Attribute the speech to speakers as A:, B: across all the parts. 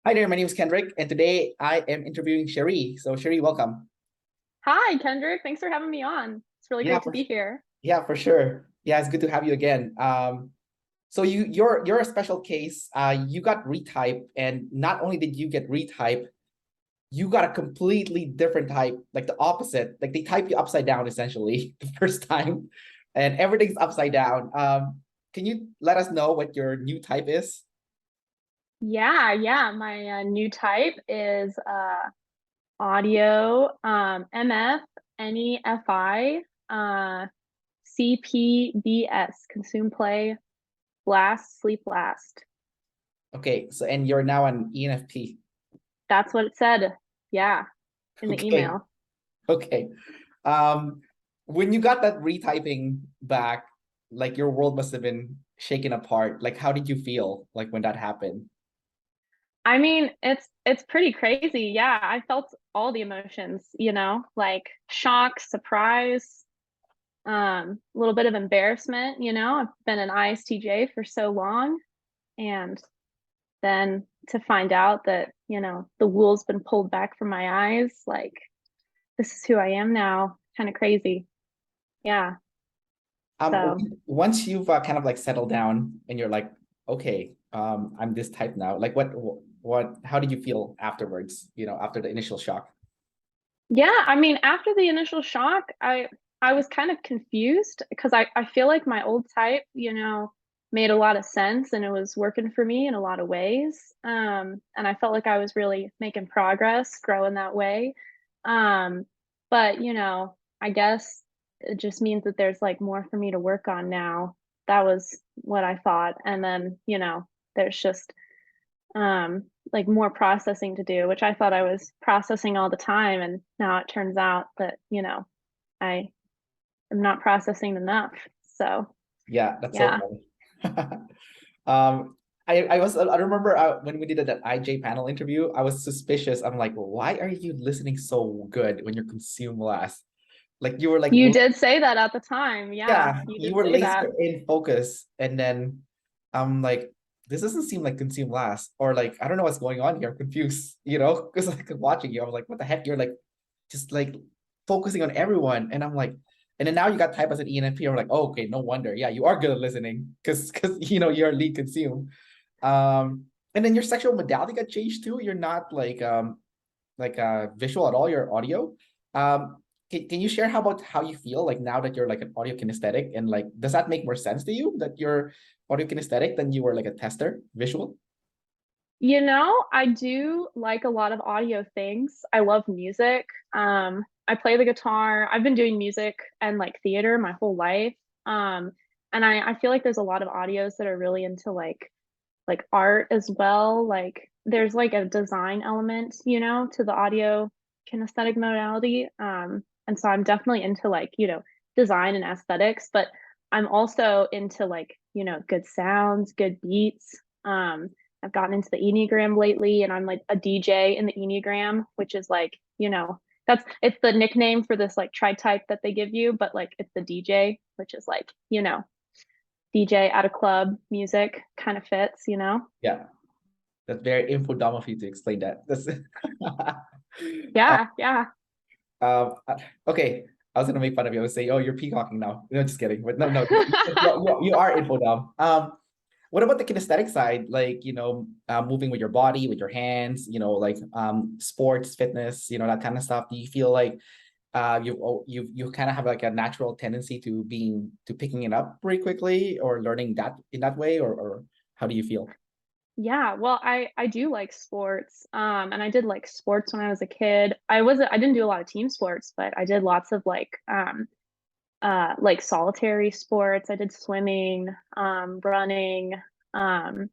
A: Hi there, my name is Kendrick, and today I am interviewing Cherie. So Cherie, welcome.
B: Hi, Kendrick. Thanks for having me on. It's really
A: Yeah,
B: great to be here.
A: yeah, for sure. Yeah, it's good to have you again. So you're a special case. You got retype, and not only did you get retype, you got a completely different type, like the opposite. Like they type you upside down essentially the first time, and everything's upside down. Can you let us know what your new type is?
B: Yeah. My new type is audio, MF, NEFI, CPBS, consume, play, blast, sleep, last.
A: Okay, so and you're now an ENFP.
B: That's what it said. Yeah, in the
A: Okay,
B: email.
A: okay. Um, when you got that retyping back, like your world must have been shaken apart. Like, how did you feel like when that happened?
B: I mean, it's pretty crazy. Yeah, I felt all the emotions, like shock, surprise, a little bit of embarrassment. I've been an ISTJ for so long, and then to find out that the wool's been pulled back from my eyes, like this is who I am now. Kind of crazy. Yeah. So
A: Once you've kind of like settled down and you're like, okay, I'm this type now. Like, how did you feel afterwards? After the initial shock.
B: yeah, I mean, after the initial shock, I was kind of confused because I feel like my old type, made a lot of sense and it was working for me in a lot of ways. And I felt like I was really making progress, growing that way. Um, but I guess it just means that there's like more for me to work on now. That was what I thought. And then, there's just like more processing to do, which I thought I was processing all the time. And now it turns out that, I am not processing enough. So,
A: Yeah, that's so
B: yeah.
A: funny. Um, I remember when we did that IJ panel interview, I was suspicious. I'm like, why are you listening so good when you're consumed last? Like you were like,
B: You did say that at the time. Yeah,
A: yeah,
B: you
A: you
B: did
A: were
B: say that.
A: laser in focus, and then I'm like, this doesn't seem like consume last, or like I don't know what's going on here. I'm confused, because like watching you, I'm like, what the heck? You're like just like focusing on everyone, and I'm like, and then now you got type as an ENFP. I'm like, oh, okay, no wonder. Yeah, you are good at listening because you're lead consume. And then your sexual modality got changed too. You're not like visual at all. You're audio. Can you share how you feel like now that you're like an audio kinesthetic, and like does that make more sense to you that you're audio kinesthetic than you were like a tester visual?
B: I do like a lot of audio things. I love music. I play the guitar. I've been doing music and like theater my whole life. Um, and I feel like there's a lot of audios that are really into like art as well. Like there's like a design element, to the audio kinesthetic modality. And so I'm definitely into like, design and aesthetics, but I'm also into like, good sounds, good beats. I've gotten into the Enneagram lately and I'm like a DJ in the Enneagram, which is like, it's the nickname for this like tri-type that they give you, but like it's the DJ, which is like, DJ at a club music kind of fits.
A: Yeah, that's very info dumb of you to explain that. That's uh,
B: Yeah, yeah.
A: uh, okay. I was gonna make fun of you. I was say, "Oh, you're peacocking now." No, just kidding. But no, no, you are info dumb. What about the kinesthetic side? Like, moving with your body, with your hands, like sports, fitness, that kind of stuff. Do you feel like you kind of have like a natural tendency to picking it up pretty quickly or learning that in that way, or how do you feel?
B: Yeah, well, I do like sports. And I did like sports when I was a kid. I didn't do a lot of team sports, but I did lots of like solitary sports. I did swimming, running. Um,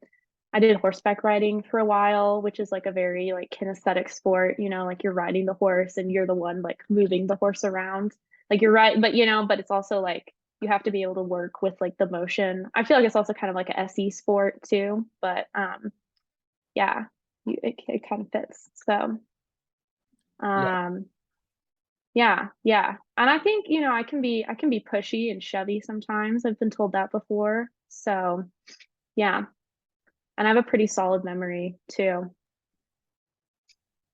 B: I did horseback riding for a while, which is like a very like kinesthetic sport, like you're riding the horse and you're the one like moving the horse around. Like you're right, but but it's also like you have to be able to work with like the motion. I feel like it's also kind of like a SE sport too, but yeah, it kind of fits. So
A: Yeah.
B: um yeah. And I think, I can be pushy and chevy sometimes. I've been told that before. So yeah. And I have a pretty solid memory too.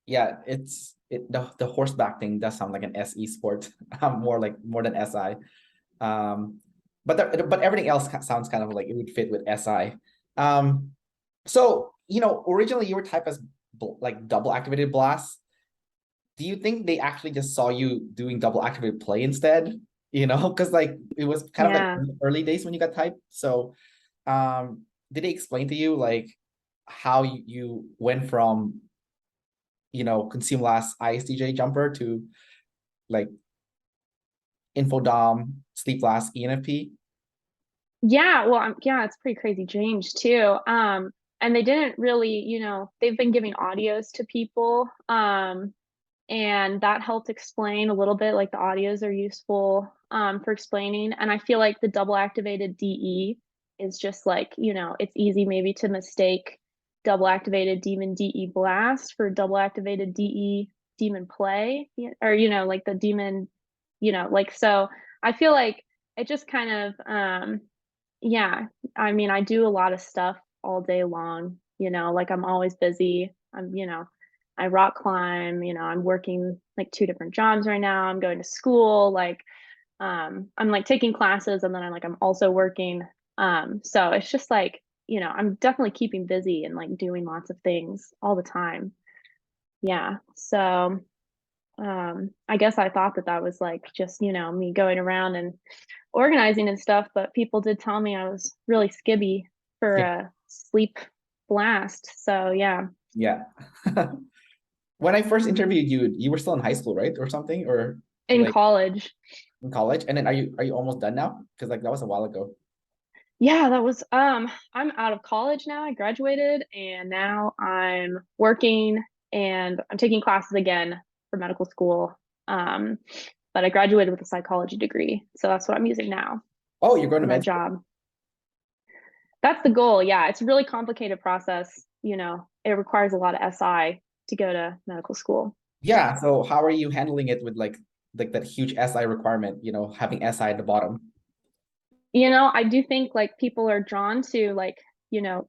A: Yeah, the horseback thing does sound like an SE sport. More than SI. Um, but everything else sounds kind of like it would fit with SI. So originally you were typed as like double activated blast. Do you think they actually just saw you doing double activated play instead? Because like it was kind of like
B: Yeah.
A: early days when you got typed. So, did they explain to you like how you went from consume last ISTJ jumper to like infodom sleep last ENFP?
B: Yeah, well, yeah, it's pretty crazy change too. And they didn't really, they've been giving audios to people. And that helped explain a little bit, like the audios are useful for explaining. And I feel like the double activated DE is just like, it's easy maybe to mistake double activated demon DE blast for double activated DE demon play, or like the demon, like, so I feel like it just kind of yeah, I mean, I do a lot of stuff all day long, like I'm always busy. I rock climb, I'm working like two different jobs right now. I'm going to school, like I'm like taking classes and then I'm also working. So it's just like, I'm definitely keeping busy and like doing lots of things all the time. Yeah. So I guess I thought that that was like just, me going around and organizing and stuff, but people did tell me I was really skibby for
A: Yeah,
B: a sleep blast. So yeah,
A: yeah. When I first interviewed you, you were still in high school, right, or something, or
B: in
A: like
B: college.
A: in college? And then are you almost done now? Because like that was a while ago.
B: Yeah, that was I'm out of college now. I graduated and now I'm working and I'm taking classes again for medical school. Um, but I graduated with a psychology degree. So that's what I'm using now
A: Oh, you're going
B: for
A: to
B: my
A: med school?
B: job. That's the goal. Yeah, it's a really complicated process. It requires a lot of SI to go to medical school.
A: Yeah. So how are you handling it with like that huge SI requirement? Having SI at the bottom.
B: I do think like people are drawn to like,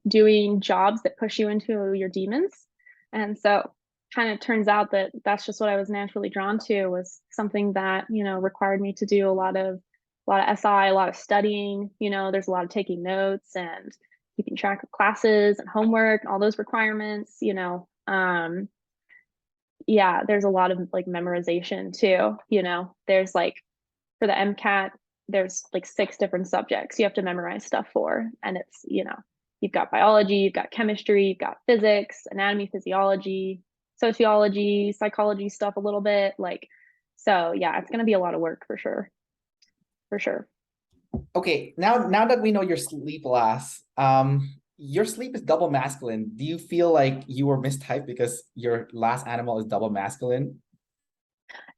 B: doing jobs that push you into your demons. And so kind of turns out that that's just what I was naturally drawn to was something that, required me to do a lot of SI, a lot of studying, there's a lot of taking notes and keeping track of classes and homework, all those requirements, yeah, there's a lot of like memorization too, there's like for the MCAT, there's like six different subjects you have to memorize stuff for. And it's, you've got biology, you've got chemistry, you've got physics, anatomy, physiology, sociology, psychology stuff a little bit. Like, so yeah, it's going to be a lot of work for sure. For sure.
A: Okay, now that we know your sleep last, your sleep is double masculine. Do you feel like you were mistyped because your last animal is double masculine?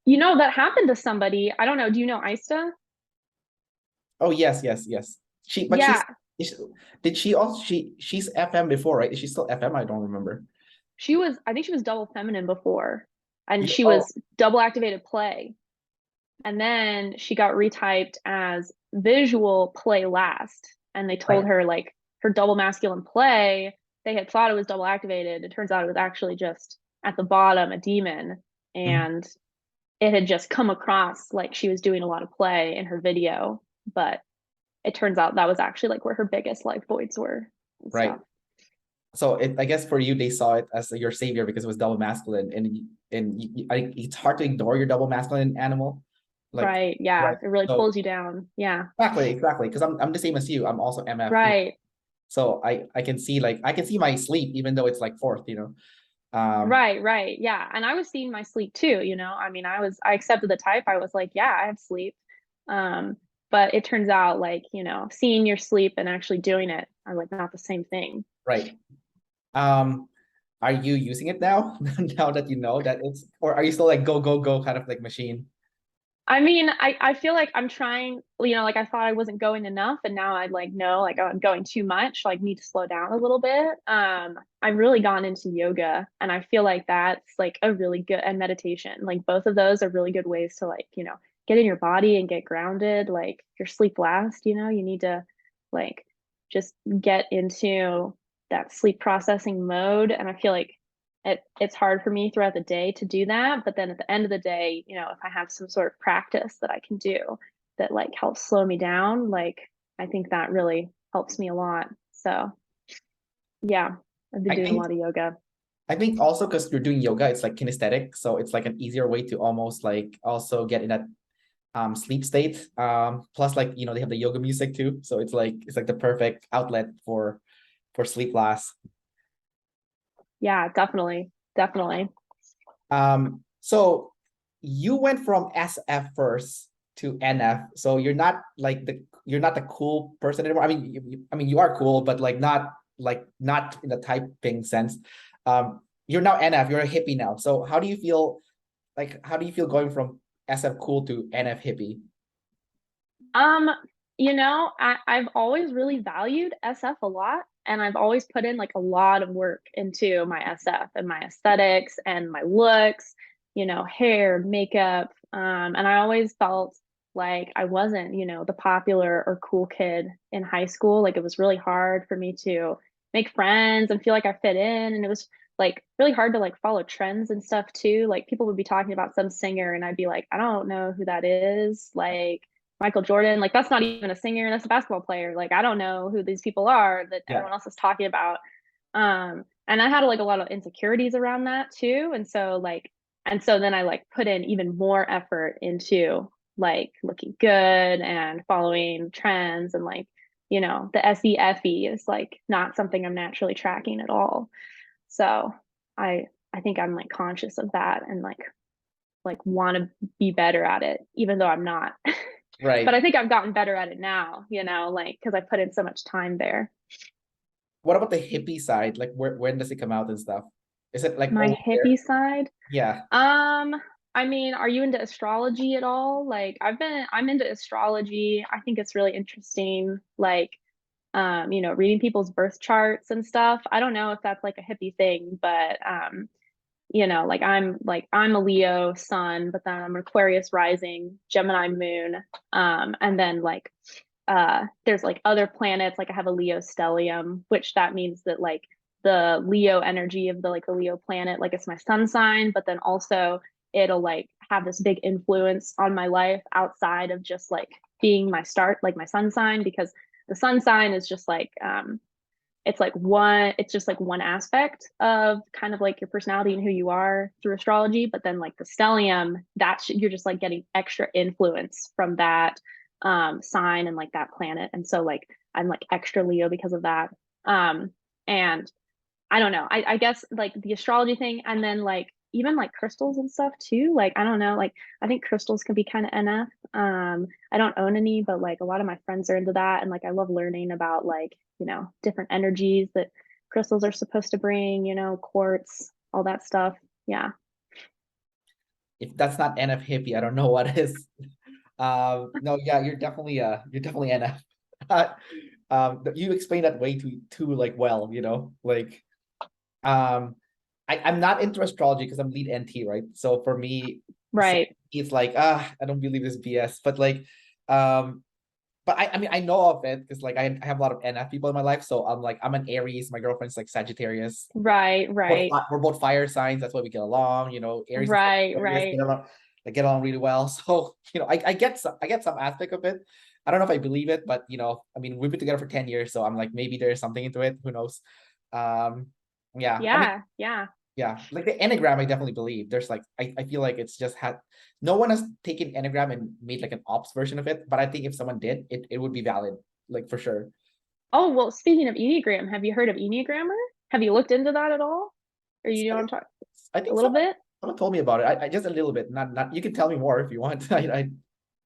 B: That happened to somebody. I don't know. Do you know Ista?
A: Oh yes, yes, yes. She, but
B: Yeah,
A: is- did she also she's FM before, right? Is she still FM? I don't remember.
B: I think she was double feminine before, and
A: Yeah.
B: she
A: Oh,
B: was double activated play. And then she got retyped as visual play last. And they told
A: right.
B: her like her double masculine play, they had thought it was double activated. It turns out it was actually just at the bottom a demon.
A: Mhm.
B: And it had just come across like she was doing a lot of play in her video. But it turns out that was actually like where her biggest life voids were and
A: Right.
B: stuff.
A: So I guess for you, they saw it as your savior because it was double masculine, it's hard to ignore your double masculine animal, like
B: Right. Yeah.
A: right.
B: It really
A: So
B: pulls you down. Yeah.
A: exactly, because I'm the same as you. I'm also MF,
B: Right.
A: so I can see my sleep even though it's like fourth.
B: Right, right. Yeah. And I was seeing my sleep too, I mean, I accepted the type. I was like, yeah, I have sleep. Um, but it turns out like, seeing your sleep and actually doing it are like not the same thing.
A: Right. Um, are you using it now? Now that you know that or are you still like go, go, go kind of like machine?
B: I mean, I feel like I'm trying, like I thought I wasn't going enough and now I like know like oh, I'm going too much, like need to slow down a little bit. I've really gone into yoga and I feel like that's like a really good and meditation. Like both of those are really good ways to like, get in your body and get grounded. Like your sleep last, you need to like just get into that sleep processing mode. And I feel like it's hard for me throughout the day to do that. But then at the end of the day, if I have some sort of practice that I can do that like helps slow me down, like I think that really helps me a lot. So yeah, I've been
A: I
B: doing a
A: think
B: lot of yoga.
A: I think also because you're doing yoga, it's like kinesthetic, so it's like an easier way to almost like also get in that sleep state. Plus like they have the yoga music too, so it's like the perfect outlet for sleep class.
B: Yeah, definitely. Definitely.
A: So you went from SF first to NF, so you're not the cool person anymore. I mean, you are cool, but not in the typing sense. You're now NF. You're a hippie now. So how do you feel? Like, how do you feel going from SF cool to NF hippie?
B: Um, I've always really valued SF a lot, and I've always put in like a lot of work into my SF and my aesthetics and my looks, hair, makeup. And I always felt like I wasn't, the popular or cool kid in high school. Like it was really hard for me to make friends and feel like I fit in. And it was like really hard to like follow trends and stuff too. Like people would be talking about some singer and I'd be like, I don't know who that is. Like Michael Jordan, like that's not even a singer, that's a basketball player. Like I don't know who these people are that
A: Yeah.
B: everyone else is talking about. And I had like a lot of insecurities around that too. And so then I like put in even more effort into like looking good and following trends and like, the SEFE is like not something I'm naturally tracking at all. So I think I'm like conscious of that and like want to be better at it, even though I'm not. But
A: Right.
B: I think I've gotten better at it now, like because I put in so much time there.
A: What about the hippie side? Like, when does it come out and stuff? Is it like
B: My
A: always there?
B: hippie side.
A: Yeah.
B: Um, I mean, are you into astrology at all? Like I'm into astrology. I think it's really interesting. Like, reading people's birth charts and stuff. I don't know if that's like a hippie thing, but like I'm a Leo sun, but then I'm an Aquarius rising, Gemini moon. And then there's like other planets, like I have a Leo stellium, which that means that like the Leo energy of the Leo planet, like it's my sun sign, but then also it'll like have this big influence on my life outside of just like being my start, like my sun sign, because the sun sign is just like it's just like one aspect of kind of like your personality and who you are through astrology, but then like the stellium, you're just like getting extra influence from that sign and like that planet. And so like I'm like extra Leo because of that. And I don't know. I guess like the astrology thing, and then like even like crystals and stuff too. Like I don't know. Like I think crystals can be kind of NF. I don't own any, but like a lot of my friends are into that, and like I love learning about like different energies that crystals are supposed to bring. Quartz, all that stuff. Yeah.
A: If that's not NF hippie, I don't know what is. No, yeah, you're definitely NF. You explained that way too like well, like I'm not into astrology because I'm lead NT, right? So for me, so
B: Right.
A: it's like I don't believe this BS, but like but I mean I know of it because like I have a lot of NF people in my life, so I'm an Aries, my girlfriend's like Sagittarius.
B: Right.
A: Both,
B: Right.
A: we're both fire signs, that's why we get along. Aries and
B: Right.
A: Sagittarius
B: Right.
A: get along really well. So I get some aspect of it. I don't know if I believe it, but I mean we've been together for 10 years, so I'm like maybe there's something into it. Who knows? Um, yeah, I mean,
B: Yeah. Yeah.
A: yeah, like the Enneagram, I definitely believe. There's like I feel like it's just had no one has taken Enneagram and made like an ops version of it, but I think if someone did, it would be valid, like for sure.
B: Oh, well, speaking of Enneagram, have you heard of Enneagrammer? Have you looked into that at all? Or you
A: I
B: know what I'm
A: think
B: talking
A: I
B: a
A: think
B: little
A: someone
B: bit?
A: someone told me about it. I just a little bit. Not you can tell me more if you want.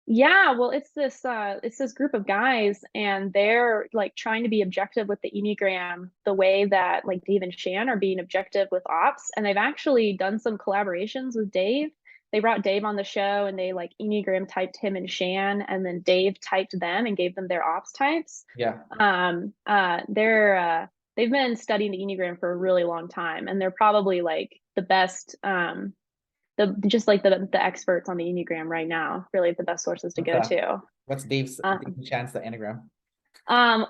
B: Yeah, well, it's this group of guys and they're like trying to be objective with the Enneagram the way that like Dave and Shan are being objective with ops. And they've actually done some collaborations with Dave. They brought Dave on the show and they like Enneagram typed him and Shan, and then Dave typed them and gave them their ops types.
A: Yeah,
B: They've been studying the Enneagram for a really long time, and they're probably like the best the experts on the Enneagram right now, really the best sources to
A: what's
B: go
A: that?
B: to.
A: What's Dave
B: Um,
A: Chance the Enneagram?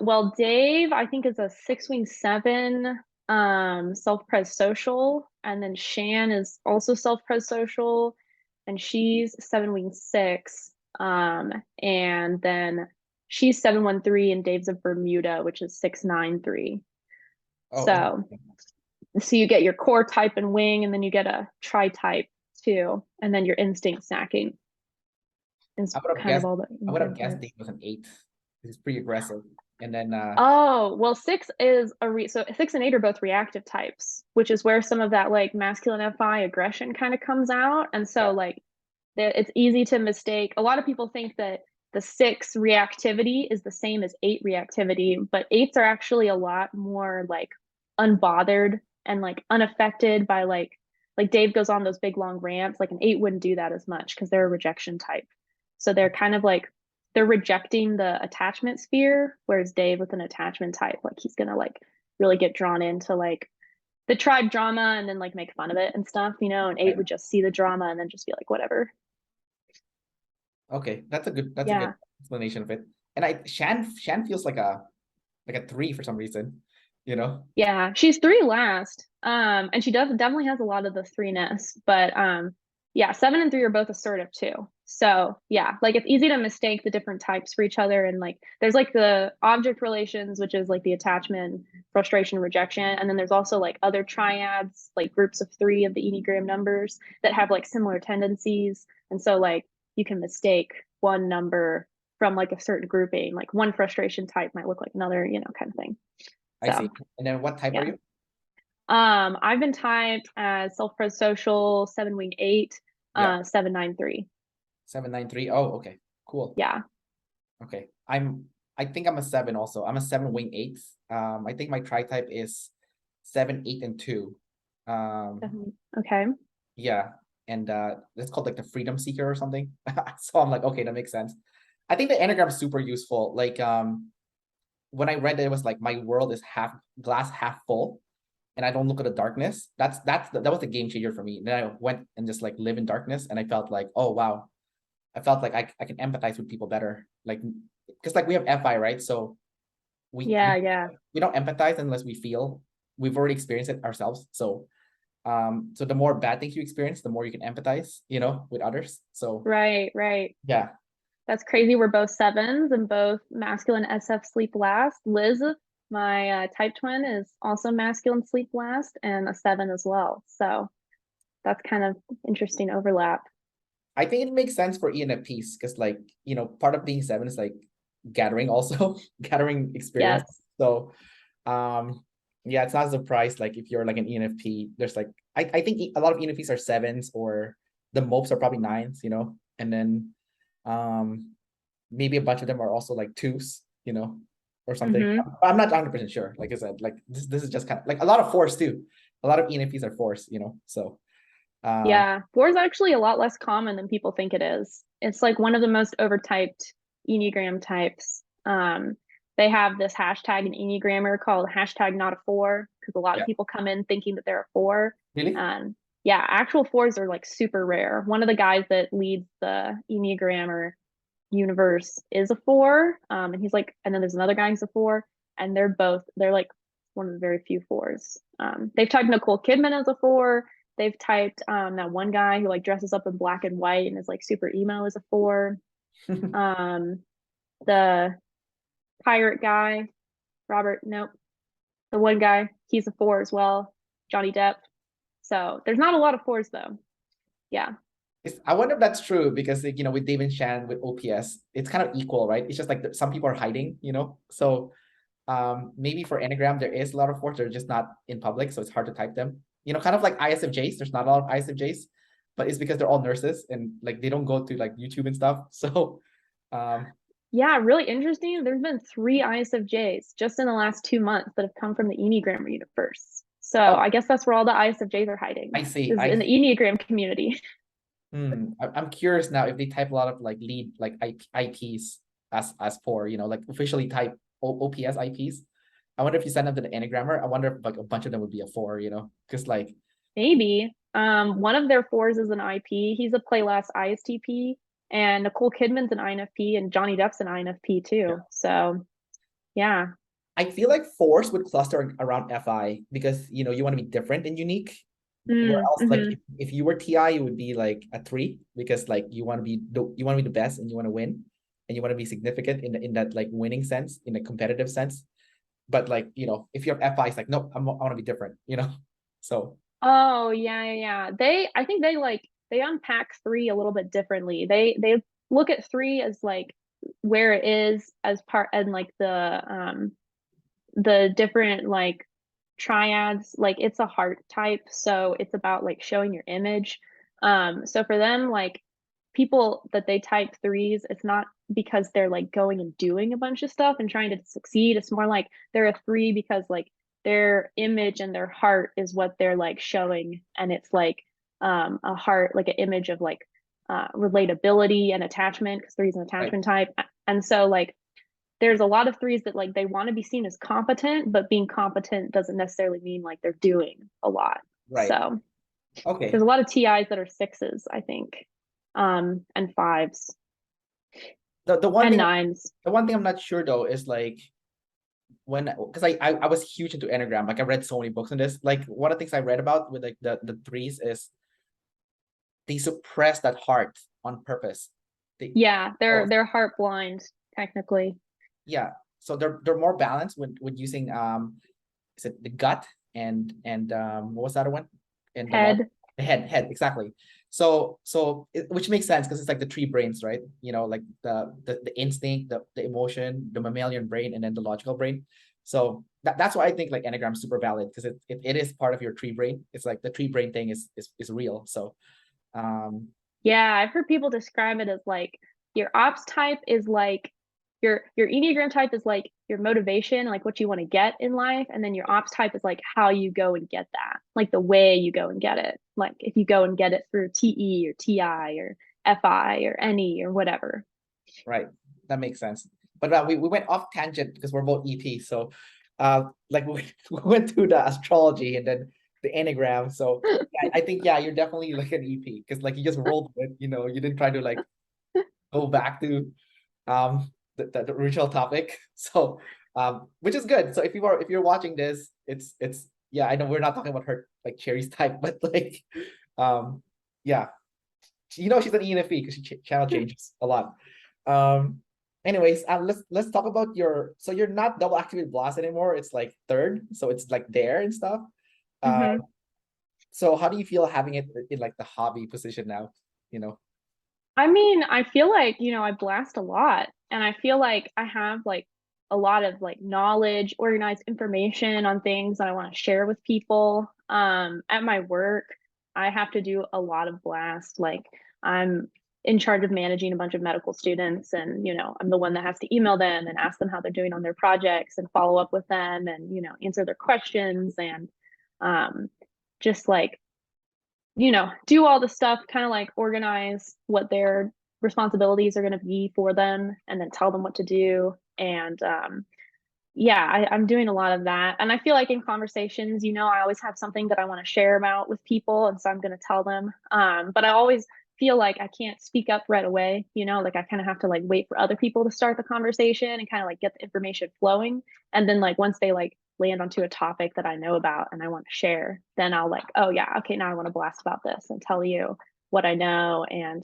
B: well, Dave, I think is a 6 wing 7. self-pres social, and then Shan is also self-pres social, and she's 7 wing 6. And then she's 713, and Dave's a Bermuda, which is 693.
A: Oh,
B: So you get your core type and wing, and then you get a tri-type too, and then your instinct snacking is
A: I would have
B: kind of
A: guessed
B: all the
A: I would have guessed
B: parts.
A: Dave was an 8. He's pretty aggressive. And then
B: Oh, well, 6 is so 6 and 8 are both reactive types, which is where some of that like masculine FI aggression kind of comes out. And so
A: yeah.
B: like it's easy to mistake. A lot of people think that the 6 reactivity is the same as 8 reactivity, but 8s are actually a lot more like unbothered and like unaffected by like Dave goes on those big long rants. Like an 8 wouldn't do that as much because they're a rejection type. So they're kind of like they're rejecting the attachment sphere, whereas Dave with an attachment type, like he's gonna like really get drawn into like the tribe drama and then like make fun of it and stuff, you know, and 8
A: Right.
B: would just see the drama and then just be like, whatever.
A: Okay, that's a good
B: Yeah.
A: explanation of it. And Shan feels like a 3 for some reason, you know?
B: Yeah. She's 3 last. And she does definitely has a lot of the 3-ness, but yeah, 7 and 3 are both assertive too. So yeah, like it's easy to mistake the different types for each other. And like there's like the object relations, which is like the attachment, frustration, rejection. And then there's also like other triads, like groups of 3 of the Enneagram numbers that have like similar tendencies. And so like you can mistake one number from like a certain grouping, like one frustration type might look like another, you know, kind of thing.
A: I
B: So
A: see. And then what type are
B: yeah.
A: you?
B: I've been typed as self-pres social, 7 wing 8,
A: Yeah,
B: 793.
A: 793. Oh, okay. Cool.
B: Yeah.
A: Okay. I think I'm a 7 also. I'm a 7 wing 8. I think my tri type is 7, 8, and 2.
B: Okay.
A: Yeah. And it's called like the freedom seeker or something. So I'm like, okay, that makes sense. I think the Enneagram is super useful. Like when I read that it was like my world is half glass half full and I don't look at the darkness. That was a game changer for me. And then I went and just like live in darkness and I felt like, oh wow. I felt like I can empathize with people better. Like because like we have FI, right? So we,
B: Yeah,
A: we
B: yeah.
A: we don't empathize unless we feel we've already experienced it ourselves. So the more bad things you experience, the more you can empathize, with others. So
B: Right, right.
A: yeah.
B: That's crazy. We're both 7s and both masculine SF sleep last. Liz, my type twin, is also masculine sleep last and a 7 as well. So that's kind of interesting overlap.
A: I think it makes sense for ENFPs because like, part of being 7 is like gathering also, gathering experience.
B: Yes.
A: So yeah, it's not a surprise. Like if you're like an ENFP, there's like I think a lot of ENFPs are 7s or the mopes are probably 9s. And then maybe a bunch of them are also like 2s, or something.
B: Mm-hmm.
A: I'm not 100% sure. Like I said, like this is just kind of like a lot of 4s too. A lot of ENFPs are 4s. So
B: Yeah, 4 is actually a lot less common than people think it is. It's like one of the most overtyped Enneagram types. They have this hashtag in Enneagrammer called hashtag not a 4 because a lot of
A: yeah,
B: people come in thinking that they're a 4.
A: really?
B: And yeah, actual 4s are like super rare. One of the guys that leads the Enneagrammer universe is a 4. And he's like, and then there's another guy who's a 4, and they're like one of the very few 4s. They've typed Nicole Kidman as a 4. They've typed that one guy who like dresses up in black and white and is like super emo as a 4. Um, the pirate guy, Robert, nope. The one guy, he's a 4 as well. Johnny Depp. So there's not a lot of 4s though. Yeah.
A: I wonder if that's true because like, with Dave and Shan with OPS, it's kind of equal, right? It's just like some people are hiding. So maybe for Enneagram there is a lot of force, they're just not in public, so it's hard to type them. Kind of like ISFJs. There's not a lot of ISFJs, but it's because they're all nurses and like they don't go to like YouTube and stuff. So
B: Yeah, really interesting. There's been 3 ISFJs just in the last 2 months that have come from the Enneagram universe. So
A: oh,
B: I guess that's where all the ISFJs are hiding,
A: I see.
B: is in the Enneagram community.
A: I'm curious now if they type a lot of like lead like IPs as 4, like officially type OPS IPs. I wonder if you send them to the Enneagrammer. I wonder if like a bunch of them would be a 4, because like
B: Maybe. One of their 4s is an IP. He's a play last ISTP, and Nicole Kidman's an INFP, and Johnny Depp's an INFP
A: yeah.
B: too. So yeah.
A: I feel like fours would cluster around FI because you want to be different and unique. Where else, like
B: Mm-hmm.
A: if you were TI, you would be like a 3 because like you want to be the best and you want to win and you want to be significant in that like winning sense, in a competitive sense. But like if you have FI, it's like no, I want to be different. So
B: Oh, yeah, yeah, yeah. I think they unpack three a little bit differently. They look at three as like where it is as part and like the different like triads, like it's a heart type, so it's about like showing your image. So for them, like people that they type threes, it's not because they're like going and doing a bunch of stuff and trying to succeed. It's more like they're a three because like their image and their heart is what they're like showing, and it's like a heart, like an image of like relatability and attachment, because three's an
A: right,
B: attachment type. And so like there's a lot of threes that like they want to be seen as competent, but being competent doesn't necessarily mean like they're doing a lot.
A: right,
B: So there's
A: okay.
B: a lot of TIs that are sixes, I think, and fives
A: The one
B: and
A: thing
B: nines.
A: I'm not sure though is like when because I was huge into Enneagram. Like I read so many books on this. Like one of the things I read about with like the threes is they suppress that heart on purpose. They
B: Yeah,
A: oh
B: they're heart blind technically.
A: yeah. So they're more balanced with using is it the gut and what was the other one? And the logic,
B: Head.
A: the head exactly. Which makes sense because it's like the three brains, right? Like the instinct, the emotion, the mammalian brain, and then the logical brain. So that's why I think like Enneagram's super valid because it is part of your tree brain. It's like the tree brain thing is real. So um
B: Yeah, I've heard people describe it as like your ops type is like your Enneagram type is like your motivation, like what you want to get in life, and then your ops type is like how you go and get that, like the way you go and get it. Like if you go and get it through TE or TI or FI or NE or whatever.
A: right, that makes sense. But we went off tangent because we're both EP. So like we went through the astrology and then the Enneagram. So yeah, I think yeah, you're definitely like an EP because like you just rolled with it, you didn't try to like go back to the original topic. So which is good. So if you're watching this, it's yeah, I know we're not talking about her like Cherie's type, but like yeah, she's an ENFP because she channel changes a lot. Um, anyways, let's talk about so you're not double activated blast anymore. It's like third, so it's like there and stuff. Uh,
B: Mm-hmm.
A: so how do you feel having it in like the hobby position now? You know,
B: I mean, I feel like, I blast a lot, and I feel like I have like a lot of like knowledge, organized information on things that I want to share with people. At my work, I have to do a lot of blast. Like I'm in charge of managing a bunch of medical students, and I'm the one that has to email them and ask them how they're doing on their projects and follow up with them and answer their questions and um just like do all the stuff, kind of like organize what their responsibilities are going to be for them and then tell them what to do. And yeah, I'm doing a lot of that. And I feel like in conversations, I always have something that I want to share about with people. And so I'm going to tell them. But I always feel like I can't speak up right away, like I kind of have to like wait for other people to start the conversation and kind of like get the information flowing. And then like once they like land onto a topic that I know about and I want to share, then I'll like, oh yeah, okay, now I want to blast about this and tell you what I know and,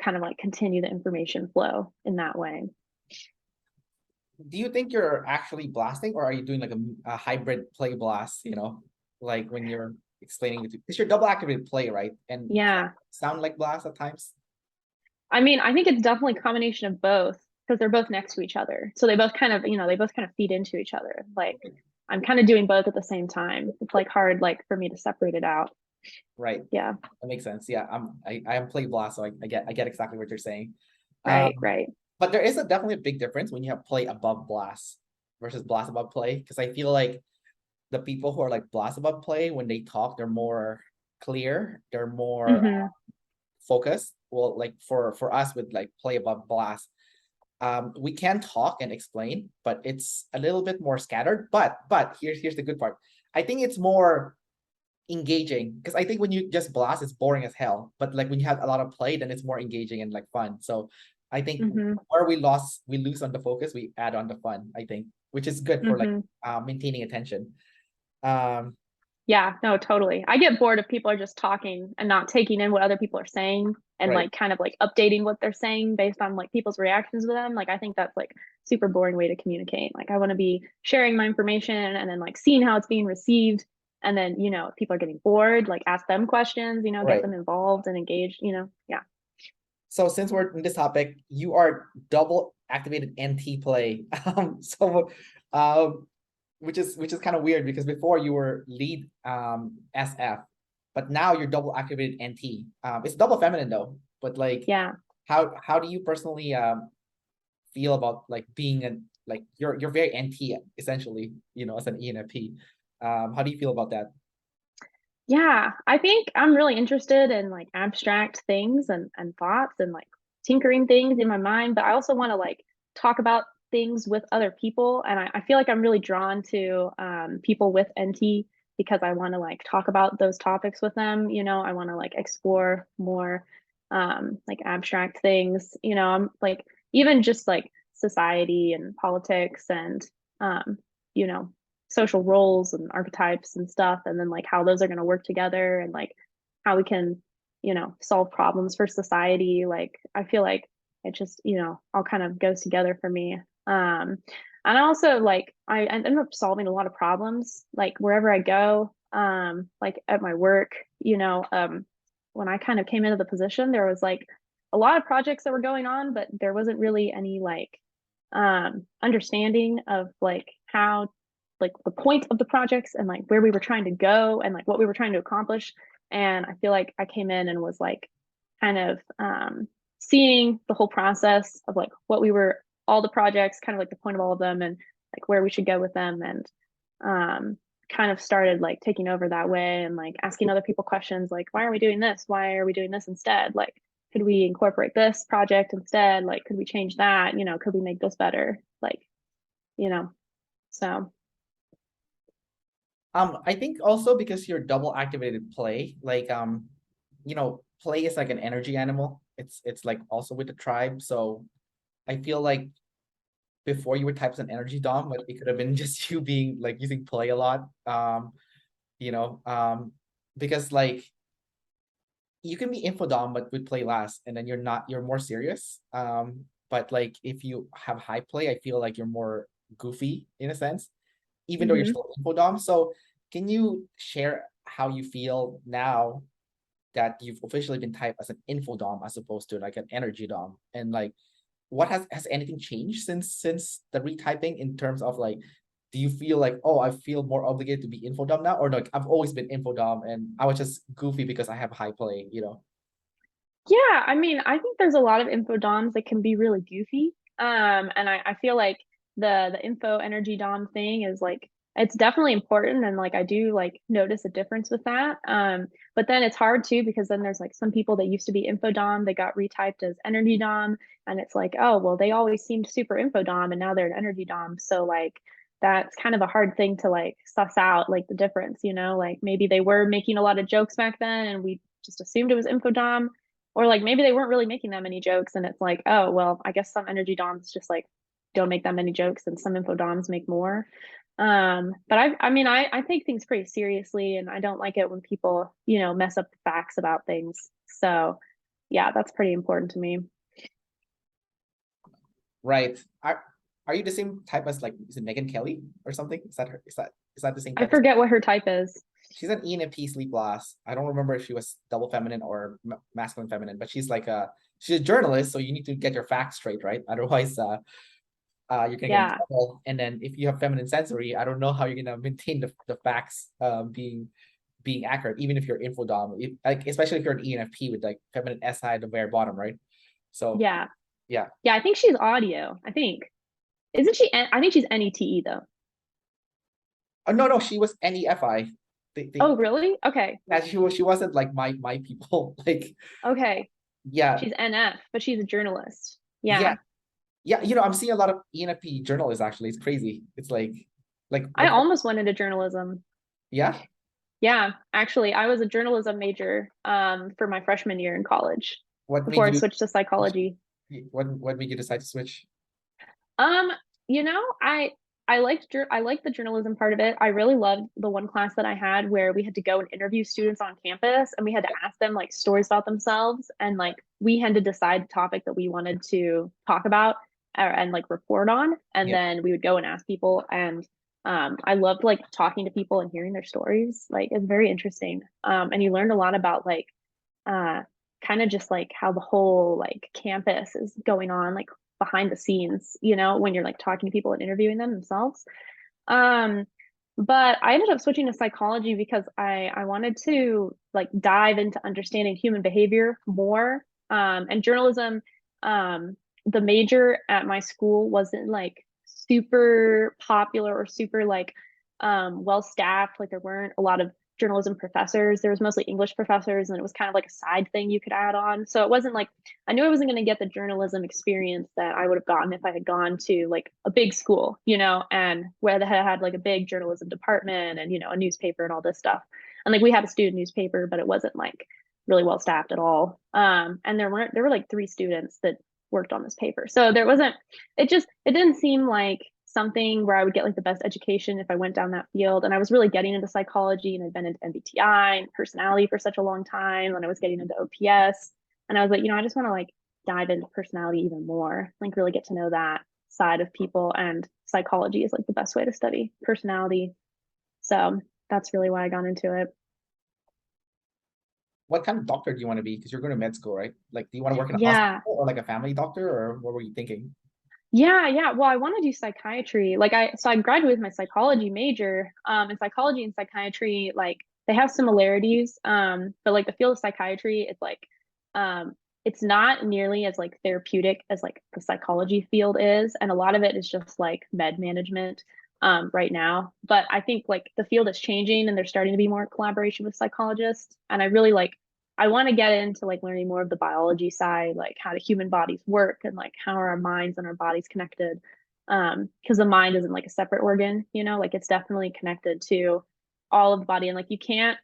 B: kind of like continue the information flow in that way.
A: do you think you're actually blasting or are you doing like a hybrid play blast? Like when you're explaining it because you're double activated play, right? And
B: Yeah.
A: sound like blast at times.
B: I mean, I think it's definitely a combination of both because they're both next to each other. So they both kind of feed into each other. Like I'm kind of doing both at the same time. It's like hard like for me to separate it out.
A: Right.
B: Yeah.
A: That makes sense. Yeah, I am play blast, so I get exactly what you're saying.
B: Right,
A: Um,
B: right.
A: but there is definitely a big difference when you have play above blast versus blast above play. Because I feel like the people who are like blast above play, when they talk, they're more clear, they're more
B: Mm-hmm.
A: focused. Well, like for us with like play above blast, we can talk and explain, but it's a little bit more scattered. But here's the good part. I think it's more engaging because I think when you just blast, it's boring as hell. But like when you have a lot of play, then it's more engaging and like fun. So I think
B: Mm-hmm.
A: where we lose on the focus, we add on the fun, I think. which is good for like
B: Hmm.
A: maintaining attention. Um,
B: Yeah, no, totally. I get bored if people are just talking and not taking in what other people are saying and
A: right,
B: like kind of like updating what they're saying based on like people's reactions to them. Like I think that's like super boring way to communicate. Like I want to be sharing my information and then like seeing how it's being received. And then, if people are getting bored, like ask them questions, get
A: right.
B: them involved and engaged. Yeah.
A: So since we're in this topic, you are double activated NT play. Um, which is kind of weird because before you were lead SF, but now you're double activated NT. It's double feminine though, but like
B: Yeah.
A: how do you personally feel about like being an like you're very NT essentially, as an ENFP. How do you feel about that?
B: Yeah, I think I'm really interested in like abstract things and thoughts and like tinkering things in my mind, but I also want to like talk about things with other people. And I feel like I'm really drawn to people with NT because I want to like talk about those topics with them. I want to like explore more like abstract things. I'm like even just like society and politics and um, you know, social roles and archetypes and stuff, and then like how those are going to work together and like how we can solve problems for society. Like I feel like it just all kind of goes together for me. And also like I end up solving a lot of problems like wherever I go, like at my work. When I kind of came into the position, there was like a lot of projects that were going on, but there wasn't really any like understanding of like how like the point of the projects and like where we were trying to go and like what we were trying to accomplish. And I feel like I came in and was like kind of seeing the whole process of like what we were, all the projects, kind of like the point of all of them and like where we should go with them. And kind of started like taking over that way and like asking other people questions like, why are we doing this? Why are we doing this instead? Like, could we incorporate this project instead? Like, could we change that? Could we make this better? Like, you know, so
A: I think also because you're double activated play, like play is like an energy animal. It's like also with the tribe. So I feel like before you were types an energy dom, but it could have been just you being like using play a lot. You know, because like you can be info dom but with play last, and then you're more serious. But like if you have high play, I feel like you're more goofy in a sense, even though you're
B: mhm.
A: still info dom. So can you share how you feel now that you've officially been typed as an info dom as opposed to like an energy dom, and like what has anything changed since the retyping in terms of like, do you feel like, oh, I feel more obligated to be info dom now, or like I've always been info dom and I was just goofy because I have high play?
B: Yeah, I mean, I think there's a lot of info DOMs that can be really goofy. And I feel like the info energy DOM thing is like it's definitely important and like I do like notice a difference with that. But then it's hard too because then there's like some people that used to be info DOM that got retyped as energy DOM, and it's like, oh, well, they always seemed super info DOM and now they're an energy DOM. So like that's kind of a hard thing to like suss out like the difference. Like maybe they were making a lot of jokes back then and we just assumed it was info DOM, or like maybe they weren't really making that many jokes and it's like, oh, well, I guess some energy DOMs just like don't make that many jokes and some info DOMs make more. But I mean, I take things pretty seriously and I don't like it when people, mess up the facts about things. So yeah, that's pretty important to me.
A: Right. Are you the same type as like, is it Megan Kelly or something? Is that her? Is that the same
B: I
A: type as?
B: forget what her type is.
A: She's an ENFP sleep loss. I don't remember if she was double feminine or masculine feminine, but she's a journalist, so you need to get your facts straight, right? Otherwise, you're gonna get in
B: Yeah.
A: trouble. And then if you have feminine sensory, I don't know how you're gonna maintain the facts being accurate, even if you're info dom, like especially if you're an ENFP with like feminine SI at the very bottom, right? So
B: Yeah.
A: yeah.
B: Yeah. I think she's audio. I think. Isn't she? I think she's NETE though.
A: Oh no, no, she was NEFI.
B: Oh, really? Okay.
A: Yeah, she wasn't like my people. Like
B: Okay.
A: yeah,
B: She's NF, but she's a journalist.
A: yeah,
B: Yeah.
A: yeah. I'm seeing a lot of ENFP journalists actually. It's crazy. It's like
B: I
A: what
B: almost went into journalism.
A: yeah?
B: Yeah, actually, I was a journalism major for my freshman year in college
A: What
B: before
A: made
B: I
A: you
B: switched to psychology.
A: what made you decide to switch?
B: Um, you know, I liked the journalism part of it. I really loved the one class that I had where we had to go and interview students on campus, and we had to ask them like stories about themselves, and like we had to decide the topic that we wanted to talk about and like report on, and
A: Yeah.
B: then we would go and ask people. And I loved like talking to people and hearing their stories. Like it's very interesting. And you learned a lot about like uh kind of just like how the whole like campus is going on, like behind the scenes, when you're like talking to people and interviewing them themselves. Um, but I ended up switching to psychology because I wanted to like dive into understanding human behavior more. And journalism, the major at my school wasn't like super popular or super like well staffed. Like there weren't a lot of journalism professors. There was mostly English professors, and it was kind of like a side thing you could add on. So it wasn't like I knew I wasn't going to get the journalism experience that I would have gotten if I had gone to like a big school, and where they had like a big journalism department and a newspaper and all this stuff. And like we had a student newspaper, but it wasn't like really well staffed at all. And there were like 3 students that worked on this paper. So there wasn't it didn't seem like something where I would get like the best education if I went down that field. And I was really getting into psychology, and I'd been into MBTI and personality for such a long time. And I was getting into OPS. And I was like, I just want to like dive into personality even more, like really get to know that side of people. And psychology is like the best way to study personality. So that's really why I got into it.
A: What kind of doctor do you want to be? Because you're going to med school, right? Like, do you want to work in a hospital
B: Yeah.
A: or like a family doctor, or what were you thinking?
B: Yeah, yeah. Well, I want to do psychiatry. I graduated with my psychology major. And psychology and psychiatry, like they have similarities. But like the field of psychiatry, it's like it's not nearly as like therapeutic as like the psychology field is. And a lot of it is just like med management right now. But I think like the field is changing, and there's starting to be more collaboration with psychologists. And I want to get into like learning more of the biology side, like how do human bodies work, and like how are our minds and our bodies connected. Because the mind isn't like a separate organ, like it's definitely connected to all of the body. And like you can't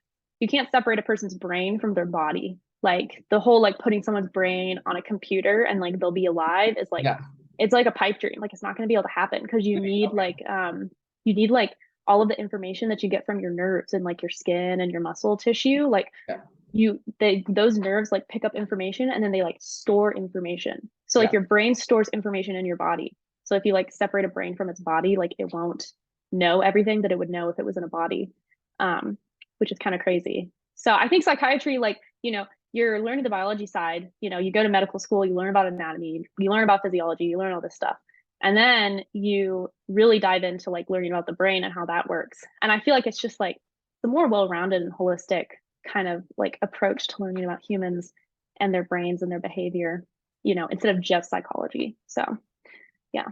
B: separate a person's brain from their body. Like the whole like putting someone's brain on a computer and like they'll be alive is like
A: Yeah.
B: it's like a pipe dream. Like it's not going to be able to happen because
A: Okay.
B: you need like all of the information that you get from your nerves and like your skin and your muscle tissue. Like
A: Yeah.
B: those nerves like pick up information, and then they like store information. So like
A: Yeah.
B: your brain stores information in your body. So if you like separate a brain from its body, like it won't know everything that it would know if it was in a body, um, which is kind of crazy. So I think psychiatry, like you're learning the biology side. You go to medical school, you learn about anatomy, you learn about physiology, you learn all this stuff, and then you really dive into like learning about the brain and how that works. And I feel like it's just like the more well-rounded and holistic kind of like approach to learning about humans and their brains and their behavior, instead of just psychology. So yeah.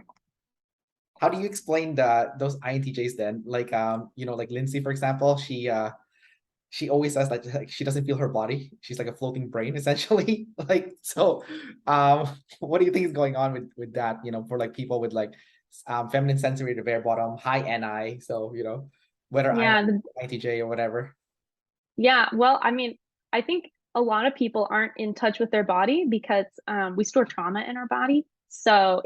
A: How do you explain those INTJs then? Like like Lindsay, for example, she always says that like she doesn't feel her body. She's like a floating brain essentially. Like so what do you think is going on with that, for like people with like feminine sensory to bare bottom, high NI, so whether
B: Yeah.
A: INTJ or whatever.
B: Yeah. Well, I mean, I think a lot of people aren't in touch with their body because we store trauma in our body. So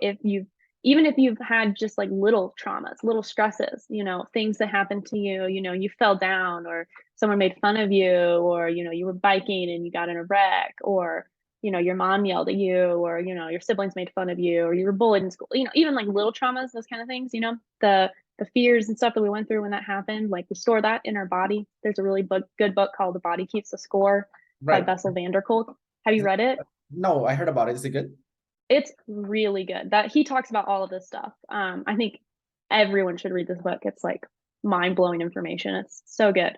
B: even if you've had just like little traumas, little stresses, things that happened to you, you fell down, or someone made fun of you, or, you were biking and you got in a wreck, or, your mom yelled at you, or, your siblings made fun of you, or you were bullied in school, even like little traumas, those kind of things, the fears and stuff that we went through when that happened, like we store that in our body. There's a really good book called The Body Keeps the Score by
A: Right.
B: Bessel van der Kolk. Have you read it?
A: No, I heard about it. Is it good?
B: It's really good. That he talks about all of this stuff. I think everyone should read this book. It's like mind-blowing information. It's so good.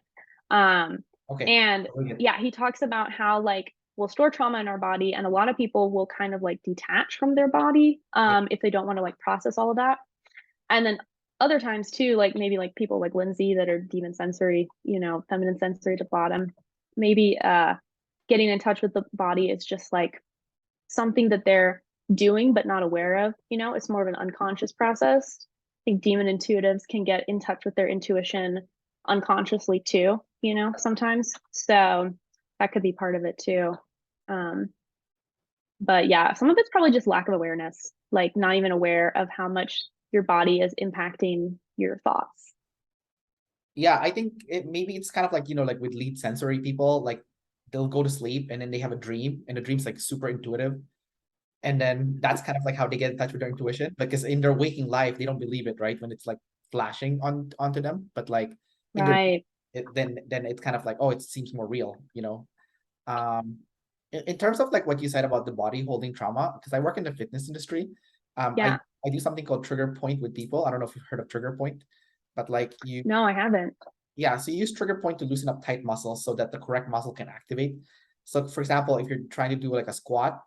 B: Um,
A: Okay.
B: and
A: Okay.
B: yeah, he talks about how like we'll store trauma in our body, and a lot of people will kind of like detach from their body
A: Yeah.
B: if they don't want to like process all of that. And then other times too, like maybe like people like Lindsay that are demon sensory, feminine sensory to bottom, maybe getting in touch with the body is just like something that they're doing but not aware of. It's more of an unconscious process. I think demon intuitives can get in touch with their intuition unconsciously too, sometimes. So that could be part of it too. Um, but yeah, some of it's probably just lack of awareness, like not even aware of how much your body is impacting your thoughts.
A: Yeah, I think maybe it's kind of like, like with lead sensory people, like they'll go to sleep and then they have a dream, and the dream's like super intuitive. And then that's kind of like how they get in touch with their intuition, because in their waking life, they don't believe it, right? When it's like flashing onto them. But like in their
B: Right.
A: then it's kind of like, oh, it seems more real. Um, in terms of like what you said about the body holding trauma, because I work in the fitness industry,
B: Yeah.
A: I do something called trigger point with people. I don't know if you've heard of trigger point, but like
B: No, I haven't.
A: yeah, so you use trigger point to loosen up tight muscles so that the correct muscle can activate. So for example, if you're trying to do like a squat,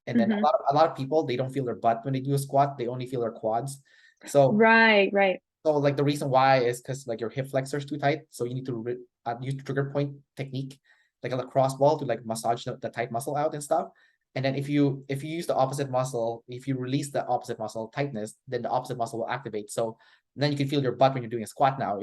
A: and then
B: Hmm.
A: a lot of people, they don't feel their butt when they do a squat, they only feel their quads. So
B: Right, right.
A: so like the reason why is because like your hip flexor is too tight, so you need to use trigger point technique, like a lacrosse ball, to like massage the tight muscle out and stuff. And then if you use the opposite muscle, if you release the opposite muscle tightness, then the opposite muscle will activate. So then you can feel your butt when you're doing a squat now,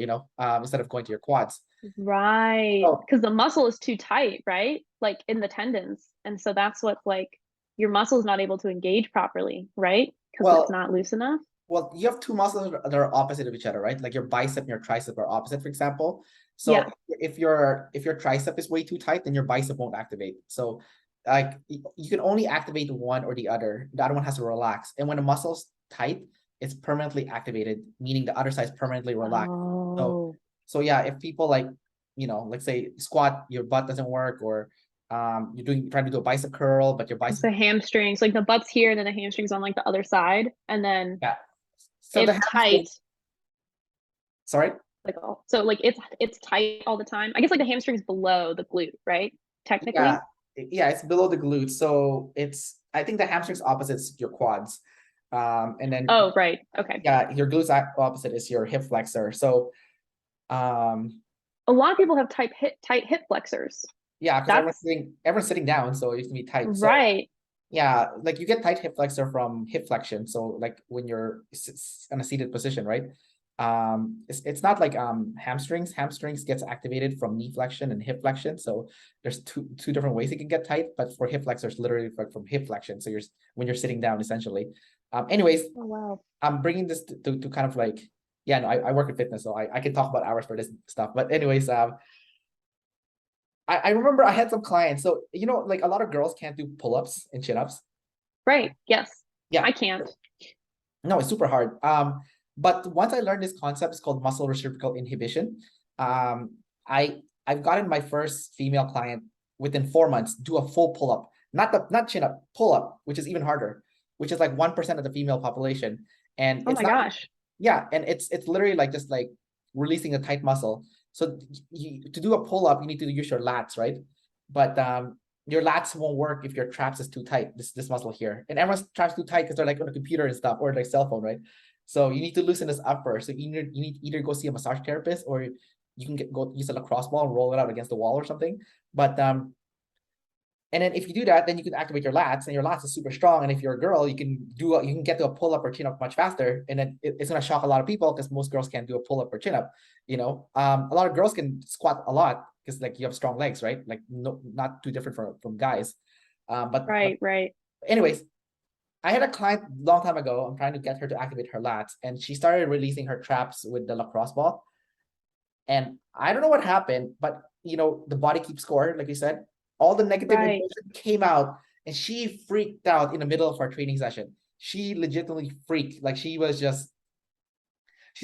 A: instead of going to your quads.
B: Right.
A: Oh,
B: Because the muscle is too tight, right? Like in the tendons. And so that's what's like your muscle is not able to engage properly, right? Because it's
A: well,
B: not loose enough.
A: well, you have two muscles that are opposite of each other, right? Like your bicep and your tricep are opposite, for example. So
B: Yeah.
A: if your tricep is way too tight, then your bicep won't activate. So like you can only activate one or the other. The other one has to relax. And when a muscle's tight, it's permanently activated, meaning the other side's permanently relaxed. So
B: Oh,
A: so yeah, if people like, let's say squat, your butt doesn't work, or you're trying to do a bicep curl, but your
B: it's
A: bicep,
B: the hamstrings, like the butt's here and then the hamstrings on like the other side. And then
A: yeah. So the
B: it's
A: hamstring,
B: tight.
A: sorry.
B: Like all so like it's tight all the time. I guess like the hamstring's below the glute, right?
A: Yeah,
B: Technically.
A: yeah, it's below the glutes. So I think the hamstring's opposite is your quads. And then
B: Oh, right. Okay.
A: yeah, your glutes opposite is your hip flexor. So um,
B: A lot of people have tight hip flexors.
A: yeah, because
B: That's
A: everyone's sitting down, so it can be tight. So
B: right.
A: yeah, like you get tight hip flexor from hip flexion. So like when you're in a seated position, right? It's not like hamstrings. Hamstrings gets activated from knee flexion and hip flexion. So there's two different ways it can get tight, but for hip flexors, literally from hip flexion. So when you're sitting down, essentially. Anyways,
B: Oh wow.
A: I'm bringing this to kind of like, yeah, no, I work in fitness, so I can talk about hours for this stuff. But anyways, I remember I had some clients. So like a lot of girls can't do pull-ups and chin-ups.
B: Right. Yes.
A: Yeah,
B: I can't.
A: no, it's super hard. But once I learned this concept, it's called muscle reciprocal inhibition. Um, I've gotten my first female client within 4 months do a full pull-up, not chin up, pull-up, which is even harder, which is like 1% of the female population. And
B: Oh
A: it's
B: my
A: not,
B: gosh.
A: yeah, and it's literally like just like releasing a tight muscle. So to do a pull-up, you need to use your lats, right? But your lats won't work if your traps is too tight. This muscle here, and everyone's traps too tight because they're like on a computer and stuff, or like cell phone, right? So you need to loosen this up first. So you need to either go see a massage therapist, or you can go use a lacrosse ball and roll it out against the wall or something. But and then if you do that, then you can activate your lats, and your lats is super strong. And if you're a girl, you can get to a pull up or chin up much faster, and then it's gonna shock a lot of people because most girls can't do a pull up or chin up. A lot of girls can squat a lot because like you have strong legs, right? Like no, not too different from guys. But
B: Right, right.
A: anyways, I had a client long time ago. I'm trying to get her to activate her lats, and she started releasing her traps with the lacrosse ball. And I don't know what happened, but the body keeps score, like you said. All the negative
B: Right.
A: emotion came out, and she freaked out in the middle of our training session. She legitimately freaked. Like she's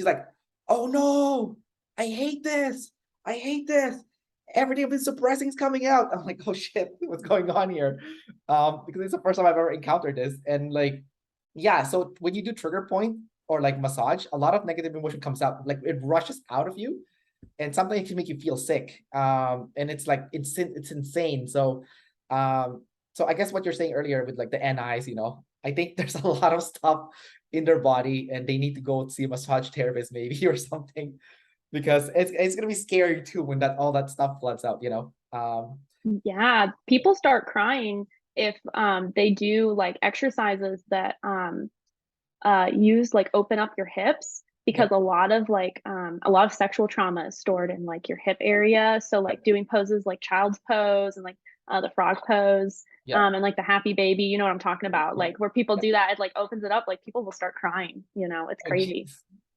A: like, "Oh no, I hate this. I hate this. Everything I've been suppressing is coming out." I'm like, "Oh shit, what's going on here?" Because it's the first time I've ever encountered this, and like, yeah. So when you do trigger point or like massage, a lot of negative emotion comes out. Like it rushes out of you, and sometimes it can make you feel sick. And it's like it's insane. Um, so I guess what you're saying earlier with like the NIs, I think there's a lot of stuff in their body, and they need to go see a massage therapist maybe or something, because it's gonna be scary too when that all that stuff floods out.
B: Yeah, people start crying if they do like exercises that use like open up your hips
A: Yeah,
B: because a lot of sexual trauma is stored in like your hip area. So like doing poses like child's pose and like the frog pose,
A: Yeah.
B: and like the happy baby, you know what I'm talking about?
A: Yeah.
B: Like where people
A: Yeah.
B: do that, it like opens it up, like people will start crying, you know, it's
A: Oh,
B: crazy.
A: jeez.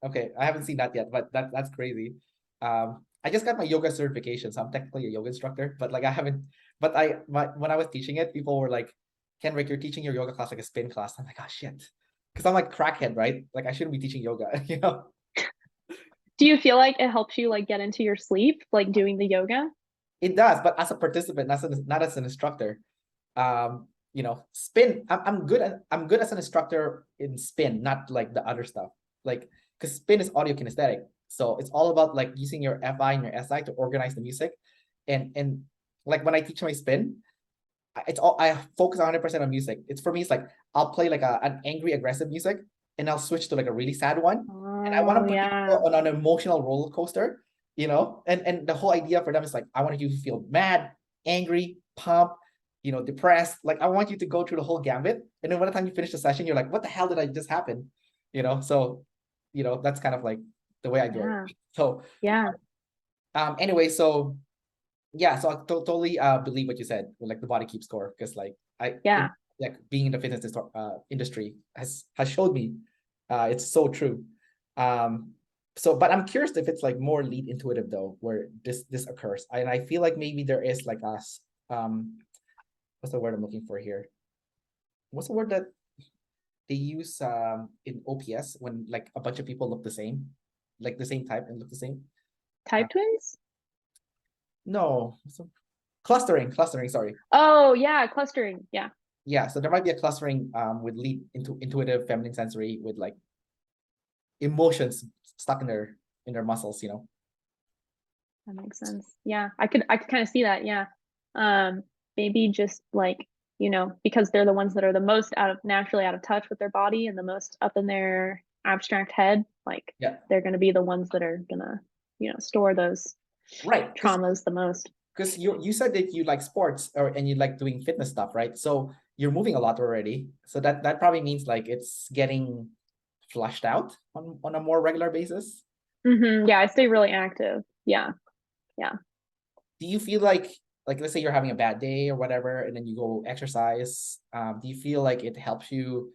A: Okay, I haven't seen that yet, but that's crazy. I just got my yoga certification, so I'm technically a yoga instructor, but like I haven't. But when I was teaching it, people were like, "Kenrick, you're teaching your yoga class like a spin class." I'm like, "Oh shit," because I'm like crackhead, right? Like I shouldn't be teaching yoga, you know?
B: Do you feel like it helps you like get into your sleep, like doing the yoga?
A: It does, but as a participant, not as an instructor. Spin. I'm good as an instructor in spin, not like the other stuff. Like, because spin is audiokinesthetic, so it's all about like using your FI and your SI to organize the music, and like when I teach my spin, I focus 100% on music. It's for me, it's like I'll play like an angry, aggressive music, and I'll switch to like a really sad one, and I want
B: Oh
A: to put
B: yeah.
A: people on an emotional roller coaster, and the whole idea for them is like I want you to feel mad, angry, pumped, depressed. Like I want you to go through the whole gambit, and then by the time you finish the session, you're like, what the hell did I just happen? So that's kind of like the way I do it.
B: Yeah.
A: So
B: Yeah.
A: anyway, so yeah, so I totally believe what you said, like the body keeps score, because like
B: Yeah.
A: like being in the fitness industry has showed me it's so true. Um, but I'm curious if it's like more lead intuitive though, where this occurs, and I feel like maybe there is like um, what's the word I'm looking for here? What's the word that they use in OPS when like a bunch of people look the same, like the same type and look the same? Uh,
B: Type twins?
A: no, clustering. Sorry.
B: Oh yeah, clustering. Yeah,
A: Yeah, so there might be a clustering with lead into intuitive feminine sensory with like emotions stuck in their muscles.
B: that makes sense. Yeah, I could kind of see that. Yeah. Um, maybe just like, because they're the ones that are the most naturally out of touch with their body and the most up in their abstract head, like
A: Yeah,
B: they're gonna be the ones that are gonna, store those
A: right. Because
B: traumas the most.
A: because you said that you like sports and you like doing fitness stuff, right? So you're moving a lot already. So that probably means like it's getting flushed out on a more regular basis.
B: Yeah, I stay really active. Yeah, yeah.
A: Do you feel like let's say you're having a bad day or whatever, and then you go exercise? Do you feel like it helps you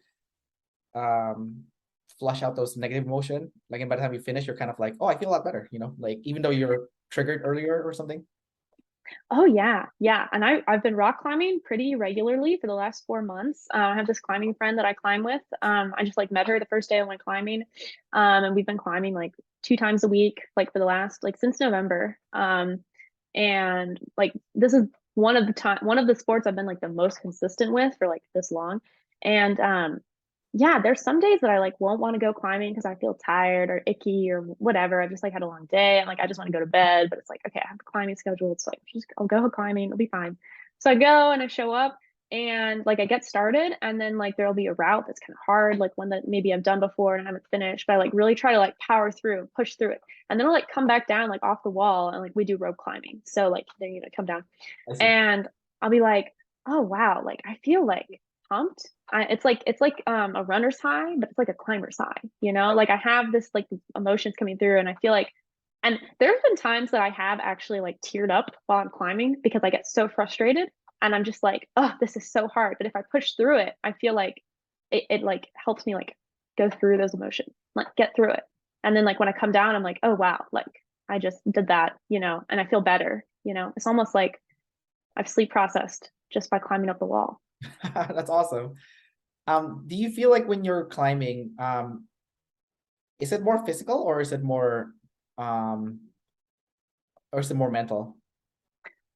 A: um flush out those negative emotion? Like, and by the time you finish, you're kind of like, oh, I feel a lot better, like even though you're triggered earlier or something.
B: Oh yeah, yeah. And I've been rock climbing pretty regularly for the last 4 months. I have this climbing friend that I climb with. I just like met her the first day I went climbing. And we've been climbing like 2 times a week, like for the last like since November. And like this is one of the sports I've been like the most consistent with for like this long. And yeah, there's some days that I like won't want to go climbing because I feel tired or icky or whatever. I just like had a long day and like I just want to go to bed, but it's like, okay, I have a climbing schedule. It's like I'll go climbing, it'll be fine. So I go and I show up and like I get started and then like there'll be a route that's kind of hard, like one that maybe I've done before and I haven't finished, but I like really try to like power through, push through it. And then I'll like come back down like off the wall and like we do rope climbing. So like then come down
A: I see.
B: and I'll be like, oh wow, like I feel like pumped. It's like a runner's high, but it's like a climber's high, Like I have this like emotions coming through, and I feel like, and there have been times that I have actually like teared up while I'm climbing because I get so frustrated, and I'm just like, oh, this is so hard. But if I push through it, I feel like it like helps me like go through those emotions, like get through it, and then like when I come down, I'm like, oh wow, like I just did that, and I feel better. It's almost like I've sleep processed just by climbing up the wall.
A: That's awesome. Do you feel like when you're climbing, is it more physical um or is it more mental?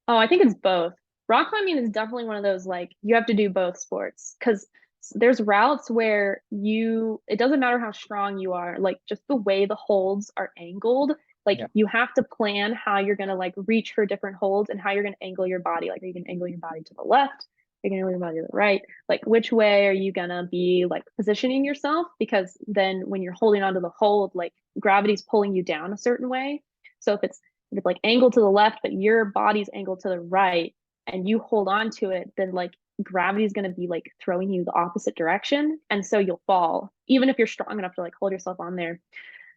B: Oh, I think it's both. Rock climbing is definitely one of those like you have to do both sports because there's routes where it doesn't matter how strong you are, like just the way the holds are angled, like
A: Yeah.
B: you have to plan how you're gonna like reach for different holds and how you're gonna angle your body. Like, are you gonna angle your body to the left? You're gonna angle your body to the right? Like, which way are you gonna be like positioning yourself? Because then when you're holding onto the hold, like gravity's pulling you down a certain way. So if it's like angled to the left, but your body's angled to the right and you hold on to it, then like gravity is going to be like throwing you the opposite direction. And so you'll fall, even if you're strong enough to like hold yourself on there.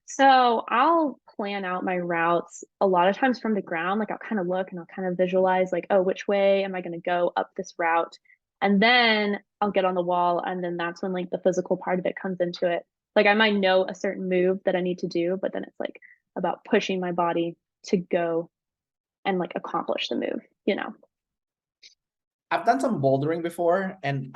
B: So I'll plan out my routes a lot of times from the ground. Like I'll kind of look and I'll kind of visualize like, oh, which way am I going to go up this route? And then I'll get on the wall, and then that's when like the physical part of it comes into it. Like I might know a certain move that I need to do, but then it's like about pushing my body to go and like accomplish the move, you know?
A: I've done some bouldering before, and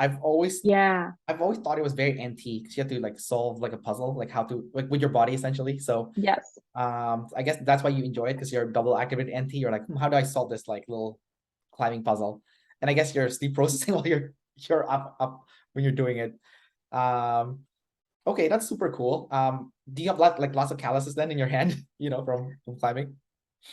B: Yeah.
A: I've always thought it was very NT because you have to like solve like a puzzle, like how to like with your body essentially. So
B: Yes.
A: I guess that's why you enjoy it, because you're double activated NT. You're like, how do I solve this like little climbing puzzle? And I guess you're sleep processing while you're up when you're doing it. Um, okay, that's super cool. Do you have like lots of calluses then in your hand, from climbing?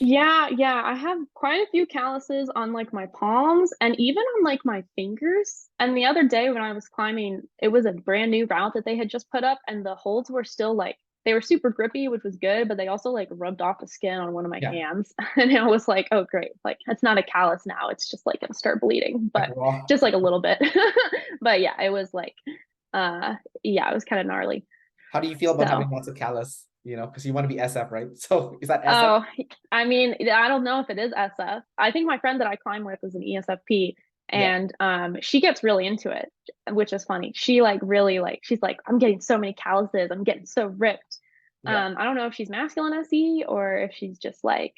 B: Yeah, yeah. I have quite a few calluses on like my palms and even on like my fingers. And the other day when I was climbing, it was a brand new route that they had just put up, and the holds were still like they were super grippy, which was good, but they also like rubbed off the skin on one of my
A: Yeah,
B: hands. And I was like, oh great, like it's not a callus now. It's just like gonna start bleeding,
A: like
B: but
A: raw.
B: just like a little bit. But yeah, it was like yeah, it was kind of gnarly.
A: How do you feel about
B: So
A: having lots of callus? Because you want to be SF, right? So is that SF?
B: oh, I mean, I don't know if it is SF. I think my friend that I climb with is an ESFP,
A: Yeah,
B: and she gets really into it, which is funny. She like really like she's like, I'm getting so many calluses, I'm getting so ripped.
A: yeah.
B: I don't know if she's masculine SE or if she's just like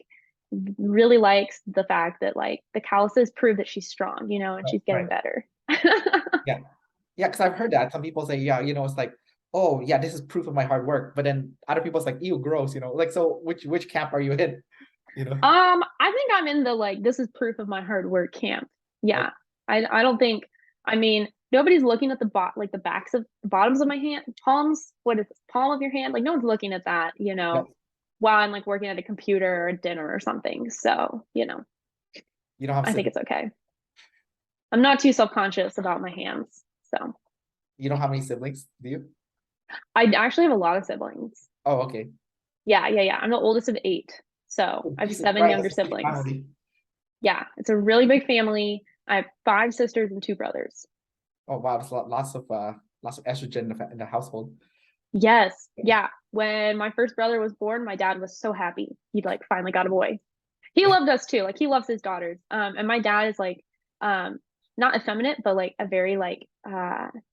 B: really likes the fact that like the calluses prove that she's strong, and
A: Right,
B: she's getting
A: right.
B: better.
A: Yeah. Yeah, because I've heard that. Some people say, yeah, it's like, oh yeah, this is proof of my hard work. But then other people's like, ew, gross, Like, so which camp are you in? You know?
B: I think I'm in the like this is proof of my hard work camp.
A: Okay.
B: Yeah. I don't think I mean nobody's looking at like the backs of the bottoms of my hand palms. What is this? Palm of your hand? Like no one's looking at that,
A: Yeah.
B: while I'm like working at a computer or a dinner or something. So,
A: You don't have
B: I think
A: siblings.
B: it's okay. I'm not too self-conscious about my hands. So
A: You don't have any siblings, do you?
B: I actually have a lot of siblings.
A: Oh, okay.
B: Yeah, yeah, yeah. I'm the oldest of eight. So
A: Oh,
B: I have
A: Jesus
B: seven
A: Christ,
B: younger
A: that's a big
B: siblings.
A: family.
B: Yeah, it's a really big family. I have five sisters and two brothers.
A: Oh wow, there's lots of estrogen in the household.
B: Yes. Yeah. When my first brother was born, my dad was so happy. He'd like finally got a boy. He loved us too. Like he loves his daughters. And my dad is like um not effeminate, but like a very like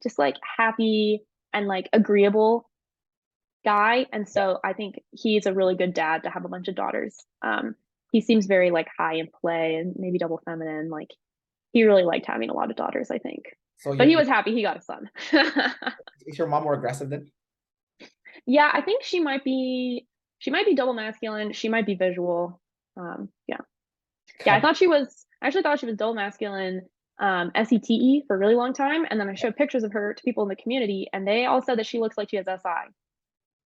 B: just like happy and like agreeable guy. And
A: Yeah.
B: so I think he's a really good dad to have a bunch of daughters. He seems very like high in play and maybe double feminine. Like he really liked having a lot of daughters, I think.
A: So
B: But he was happy he got a son.
A: is your mom more aggressive then?
B: Yeah, I think she might be double masculine. She might be visual. Yeah. Yeah, I actually thought she was double masculine, SETE for a really long time. And then I showed pictures of her to people in the community, and they all said that she looks like she has SI,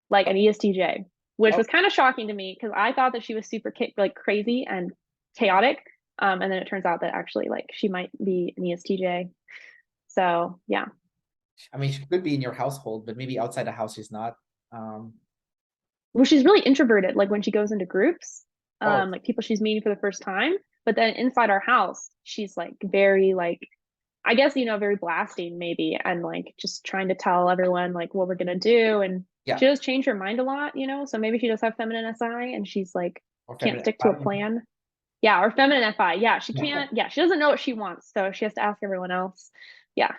B: like an ESTJ, which
A: Oh,
B: was kind of shocking to me because I thought that she was super like crazy and chaotic. And then it turns out that actually like she might be an ESTJ. So yeah.
A: I mean, she could be in your household, but maybe outside the house she's not. Um,
B: Well, she's really introverted, like when she goes into groups,
A: oh,
B: like people she's meeting for the first time. But then inside our house, she's like very like I guess very blasting maybe, and like just trying to tell everyone like what we're gonna do. And
A: yeah,
B: she does change her mind a lot. So maybe she does have feminine SI, and she's like
A: or
B: can't
A: feminine.
B: stick to a plan. Yeah, or feminine FI. Yeah, she
A: Yeah.
B: can't. Yeah, she doesn't know what she wants, so she has to ask everyone else. Yeah,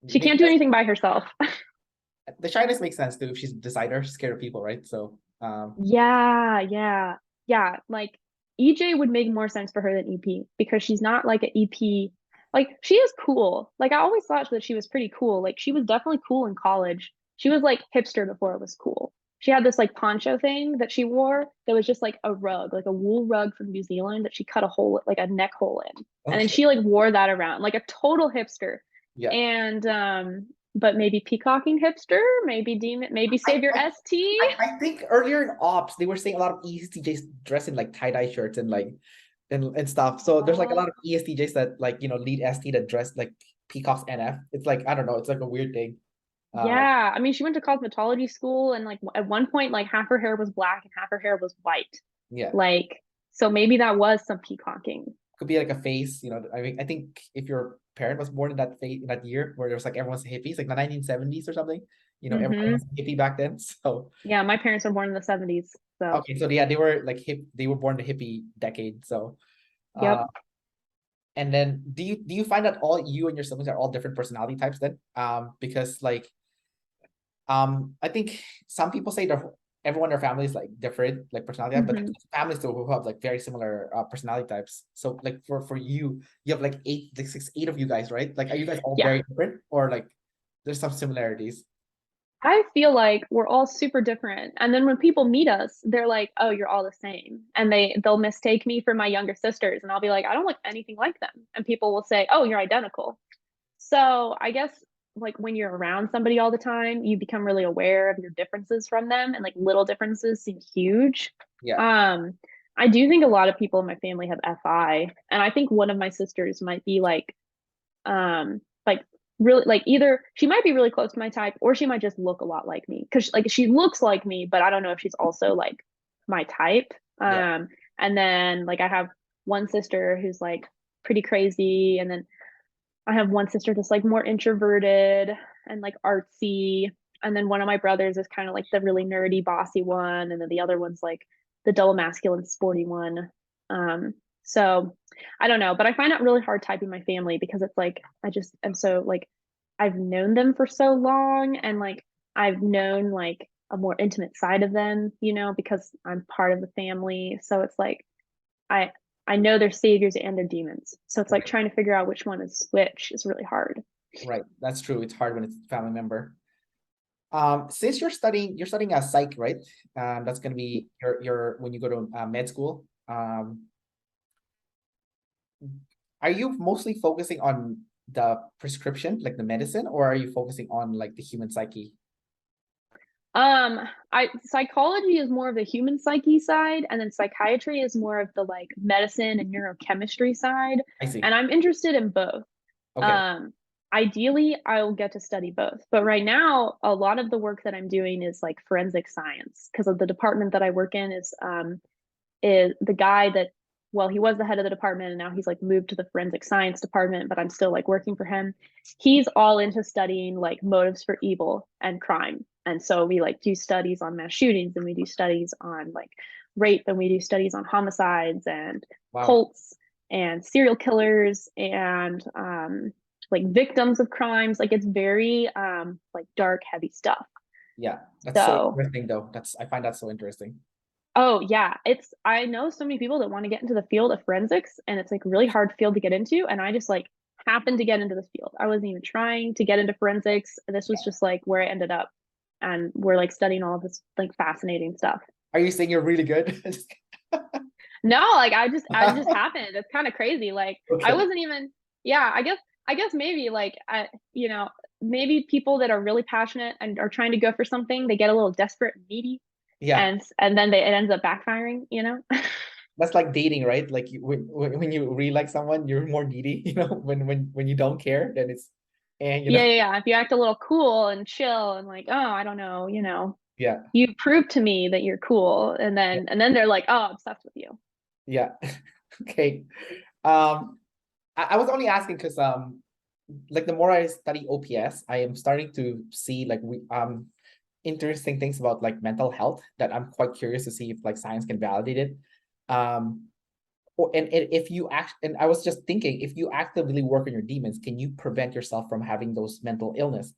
B: she
A: Makes
B: can't do
A: sense.
B: anything by herself.
A: The shyness makes sense too. If she's a designer, she's scared of people, right? So,
B: Yeah, yeah, yeah. Like EJ would make more sense for her than EP because she's not like an EP. Like she is cool. Like I always thought that she was pretty cool. Like she was definitely cool in college. She was like hipster before it was cool. She had this like poncho thing that she wore that was just like a rug, like a wool rug from New Zealand that she cut a hole, like a neck hole in. And then
A: okay,
B: she like wore that around like a total hipster.
A: yeah.
B: And but maybe peacocking hipster, maybe demon, maybe
A: I,
B: savior
A: I
B: ST.
A: I think earlier in ops they were saying a lot of ESTJs dress in like tie-dye shirts and like and stuff. So there's like a lot of ESTJs that like lead ST that dress like Peacock's NF. It's like I don't know. It's like a weird thing.
B: Yeah, I mean, she went to cosmetology school, and like at one point, like half her hair was black and half her hair was white.
A: Yeah,
B: Like, so maybe that was some peacocking.
A: could be like a phase. I mean, I think if your parent was born in that phase in that year where there was like everyone's hippies, like the 1970s or something. Everyone
B: Hmm.
A: was a hippie back then. So
B: Yeah, my parents were born in the 70s. So,
A: Okay, so yeah, they were like they were born the hippie decade. So
B: yep.
A: uh and then do you find that all you and your siblings are all different personality types then? Because like I think some people say that everyone in their family is like different, like personality type, but
B: Hmm.
A: families still who have like very similar personality types. So like for you, you have like eight of you guys, right? Like are you guys all
B: Yeah.
A: very different or like there's some similarities?
B: I feel like we're all super different. And then when people meet us, they're like, "Oh, you're all the same." And they'll mistake me for my younger sisters, and I'll be like, "I don't look anything like them." And people will say, "Oh, you're identical." So, I guess like when you're around somebody all the time, you become really aware of your differences from them, and like little differences seem huge.
A: Yeah.
B: Um, I do think a lot of people in my family have FI, and I think one of my sisters might be like really like either she might be really close to my type or she might just look a lot like me because like she looks like me, but I don't know if she's also like my type.
A: Yeah.
B: And then like I have one sister who's like pretty crazy, and then I have one sister that's like more introverted and like artsy, and then one of my brothers is kind of like the really nerdy bossy one, and then the other one's like the double masculine sporty one. So I don't know, but I find it really hard typing my family because it's like I just am so like I've known them for so long, and like I've known like a more intimate side of them, because I'm part of the family. So it's like I I know their saviors and their demons. So it's like
A: Right.
B: trying to figure out which one is which is really hard.
A: Right. That's true. It's hard when it's a family member. Since you're studying a psych, right? That's gonna be your when you go to med school. Are you mostly focusing on the prescription, like the medicine, or are you focusing on like the human psyche?
B: Um, I psychology is more of the human psyche side, and then psychiatry is more of the like medicine and neurochemistry side.
A: I see.
B: And I'm interested in both.
A: Okay.
B: Um, Ideally, I'll get to study both. But right now, a lot of the work that I'm doing is like forensic science because of the department that I work in is the guy that, well, he was the head of the department and now he's like moved to the forensic science department, but I'm still like working for him. He's all into studying like motives for evil and crime. And so we like do studies on mass shootings, and we do studies on like rape, and we do studies on homicides and
A: Wow.
B: cults and serial killers and like victims of crimes. Like it's very like dark, heavy stuff.
A: Yeah, that's so
B: So
A: interesting though. I find that so interesting.
B: oh yeah, I know so many people that want to get into the field of forensics, and it's like really hard field to get into, and I just like happened to get into this field. I wasn't even trying to get into forensics. This was just like where I ended up, and we're like studying all of this like fascinating stuff.
A: Are you saying you're really good?
B: No, like I just happened. It's kind of crazy. Like I
A: Okay.
B: wasn't even yeah, I guess maybe like you know, maybe people that are really passionate and are trying to go for something, they get a little desperate and needy,
A: Yeah,
B: and then it ends up backfiring.
A: that's like dating, right? Like when you really like someone, you're more needy, when you don't care, then it's and
B: Yeah, yeah, yeah. If you act a little cool and chill and like, oh, I don't know,
A: yeah,
B: you prove to me that you're cool, and
A: yeah,
B: then they're like, oh, I'm obsessed with you.
A: yeah. Okay. Um, I was only asking because like the more I study OPS, I am starting to see like we interesting things about like mental health that I'm quite curious to see if like science can validate it. Um, and if you act, and I was just thinking, if you actively work on your demons, can you prevent yourself from having those mental illness?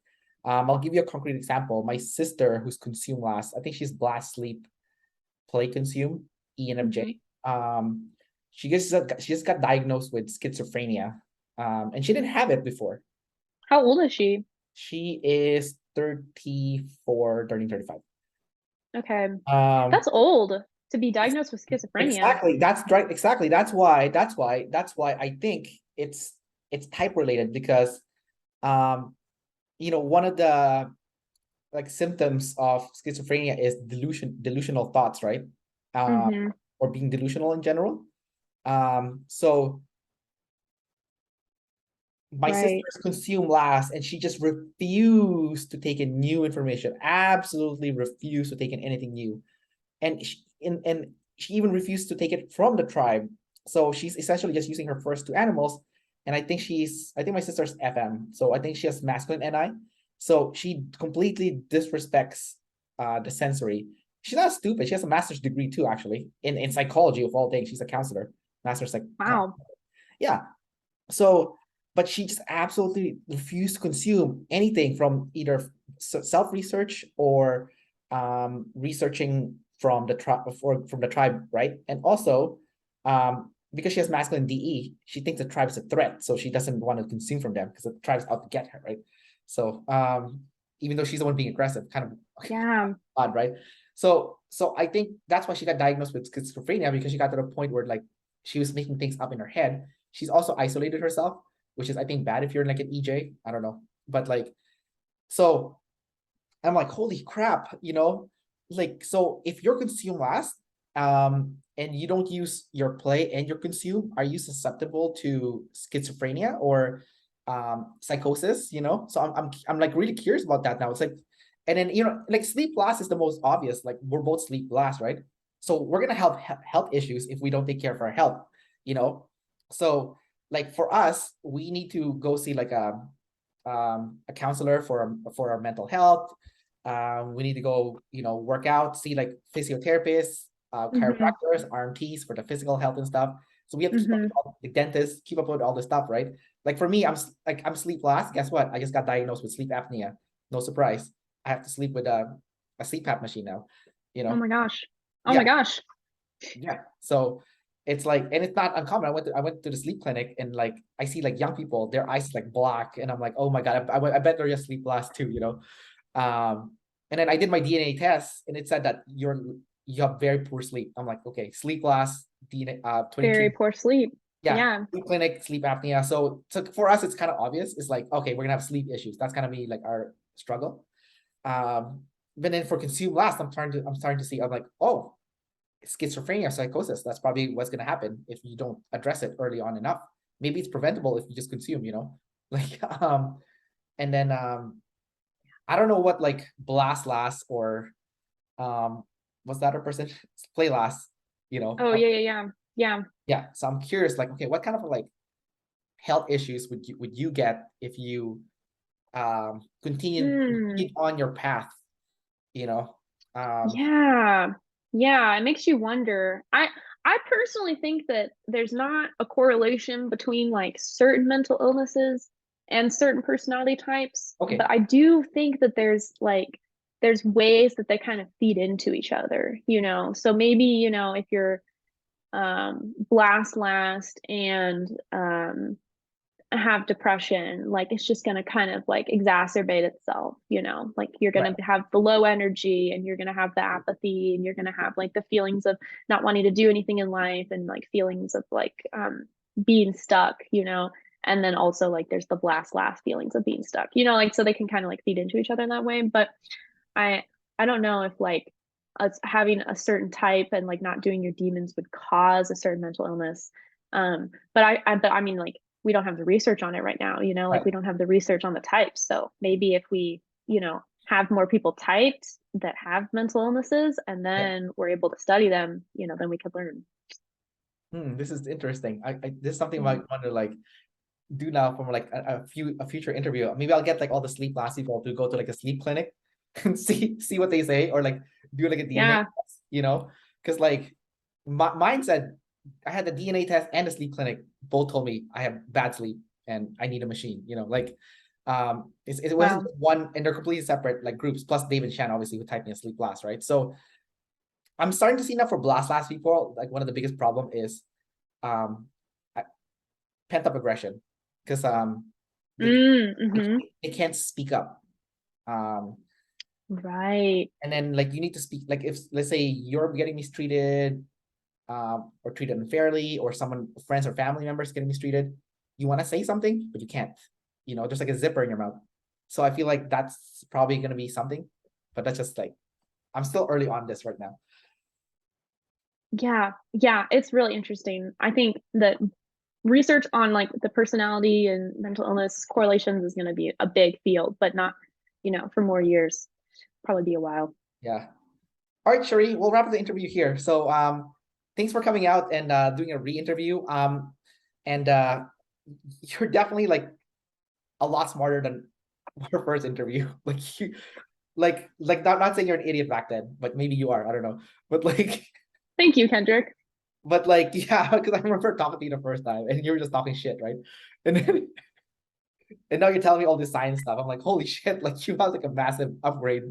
A: I'll give you a concrete example. My sister, who's consumed last, I think she's blast, sleep, play, consume,
B: Hmm.
A: ENFJ. Um, she just got diagnosed with schizophrenia, and she didn't have it before.
B: How old is she?
A: She is 34, turning 35.
B: Okay,
A: Um,
B: that's old to be diagnosed with schizophrenia.
A: exactly. That's right. Exactly. That's why I think it's type related because um one of the like symptoms of schizophrenia is delusional thoughts, right? Uh,
B: Hmm.
A: or being delusional in general. So my
B: Right.
A: sister's consumed last and she just refused to take in new information, absolutely refused to take in anything new. And she even refused to take it from the tribe. So she's essentially just using her first two animals. And I think my sister's FM. So I think she has masculine NI. So she completely disrespects the sensory. she's not stupid. She has a master's degree too, actually, in psychology of all things. She's a counselor, master's like
B: Wow.
A: yeah. So, but she just absolutely refused to consume anything from either self-research or researching from the tribe or from the tribe, right? And also, because she has masculine DE, she thinks the tribe is a threat, so she doesn't want to consume from them because the tribe's out to get her, right? So, even though she's the one being aggressive, kind of
B: Yeah.
A: odd, right? So I think that's why she got diagnosed with schizophrenia, because she got to the point where like she was making things up in her head. She's also isolated herself, which is I think bad if you're like an EJ. I don't know, but like, so I'm like, holy crap, like, so if you're consume last, and you don't use your play and your consume, are you susceptible to schizophrenia or psychosis? So I'm like really curious about that now. It's like, and then like sleep last is the most obvious. Like we're both sleep last, right? So we're gonna have health issues if we don't take care of our health, you know. So like for us, we need to go see like a counselor for our mental health. We need to go, work out, see like physiotherapists,
B: Hmm.
A: chiropractors, RMTs for the physical health and stuff. So we have to keep up
B: Hmm.
A: with all the dentists, keep up with all this stuff, right? Like for me, I'm sleep last. Guess what? I just got diagnosed with sleep apnea. No surprise. I have to sleep with a CPAP machine now. You
B: Oh
A: know,
B: my gosh. Oh my
A: yeah,
B: gosh.
A: yeah. So it's like, and it's not uncommon. I went to the sleep clinic and like I see like young people, their eyes like black, and I'm like, oh my god, I bet they're just sleep last too. And then I did my DNA test, and it said that you have very poor sleep. I'm like, okay, sleep last DNA
B: Very
A: 23.
B: poor sleep.
A: Yeah,
B: Yeah.
A: sleep clinic, sleep apnea. So for us, it's kind of obvious. It's like, okay, we're gonna have sleep issues. That's gonna be like our struggle. Um, but then for consume last, I'm starting to see. I'm like, oh, schizophrenia, psychosis. That's probably what's gonna happen if you don't address it early on enough. Maybe it's preventable if you just consume. Like and then I don't know what like blast last or what's that other person play last,
B: Oh yeah, yeah, yeah. Yeah.
A: yeah. So I'm curious, like, okay, what kind of like health issues would you get if you
B: Hmm.
A: continue on your path, you know? Um,
B: Yeah. Yeah, it makes you wonder. I personally think that there's not a correlation between like certain mental illnesses and certain personality types,
A: okay,
B: but I do think that there's ways that they kind of feed into each other, you know. So maybe, if you're blast last and have depression, like it's just going to kind of like exacerbate itself, like you're going
A: right.
B: to have the low energy and you're going to have the apathy and you're going to have like the feelings of not wanting to do anything in life and like feelings of like being stuck, and then also like there's the blast last feelings of being stuck, like so they can kind of like feed into each other in that way. But I I don't know if like us having a certain type and like not doing your demons would cause a certain mental illness. But I mean like we don't have the research on it right now, like
A: Right.
B: we don't have the research on the types. So maybe if we, have more people typed that have mental illnesses and
A: Yeah.
B: then we're able to study them, then we could learn.
A: This is interesting. This is something I
B: Yeah.
A: want to like do now from like a future interview. Maybe I'll get like all the sleep last people to go to like a sleep clinic and see what they say, or like do like a DNA
B: Yeah.
A: test, because like mine said I had the DNA test and the sleep clinic both told me I have bad sleep and I need a machine. Like it wasn't
B: Wow.
A: just one, and they're completely separate like groups. Plus Dave and Shan obviously who typed me a sleep last, right? So I'm starting to see now for blast last people, like one of the biggest problem is um pent up aggression, because they
B: Mm-hmm.
A: they can't speak up. Um,
B: Right.
A: and then like you need to speak, like if let's say you're getting mistreated, or treated unfairly, or someone, friends or family members getting mistreated, you want to say something, but you can't. There's like a zipper in your mouth. So I feel like that's probably gonna be something, but that's just like I'm still early on this right now.
B: Yeah, yeah, it's really interesting. I think that research on like the personality and mental illness correlations is going to be a big field, but not, for more years. Probably be a while.
A: Yeah. All right, Cherie, we'll wrap up the interview here. So thanks for coming out and doing a re-interview. And you're definitely like a lot smarter than our first interview. Like not saying you're an idiot back then, but maybe you are, I don't know. But like,
B: Thank you, Kendrick.
A: but like, yeah, because I remember talking to you the first time and you were just talking shit, right? And then and now you're telling me all this science stuff. I'm like, holy shit, like you have like a massive upgrade,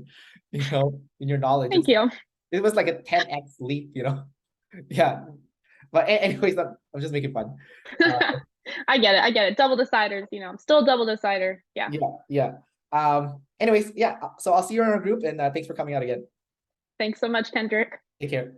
A: in your knowledge.
B: Thank you.
A: It was like a 10x leap. Yeah. But anyways, I'm just making fun. Uh,
B: I get it. I get it. Double deciders, I'm still a double decider. Yeah.
A: yeah, yeah. Anyways, yeah. So I'll see you in our group, and thanks for coming out again.
B: Thanks so much, Kendrick.
A: Take care.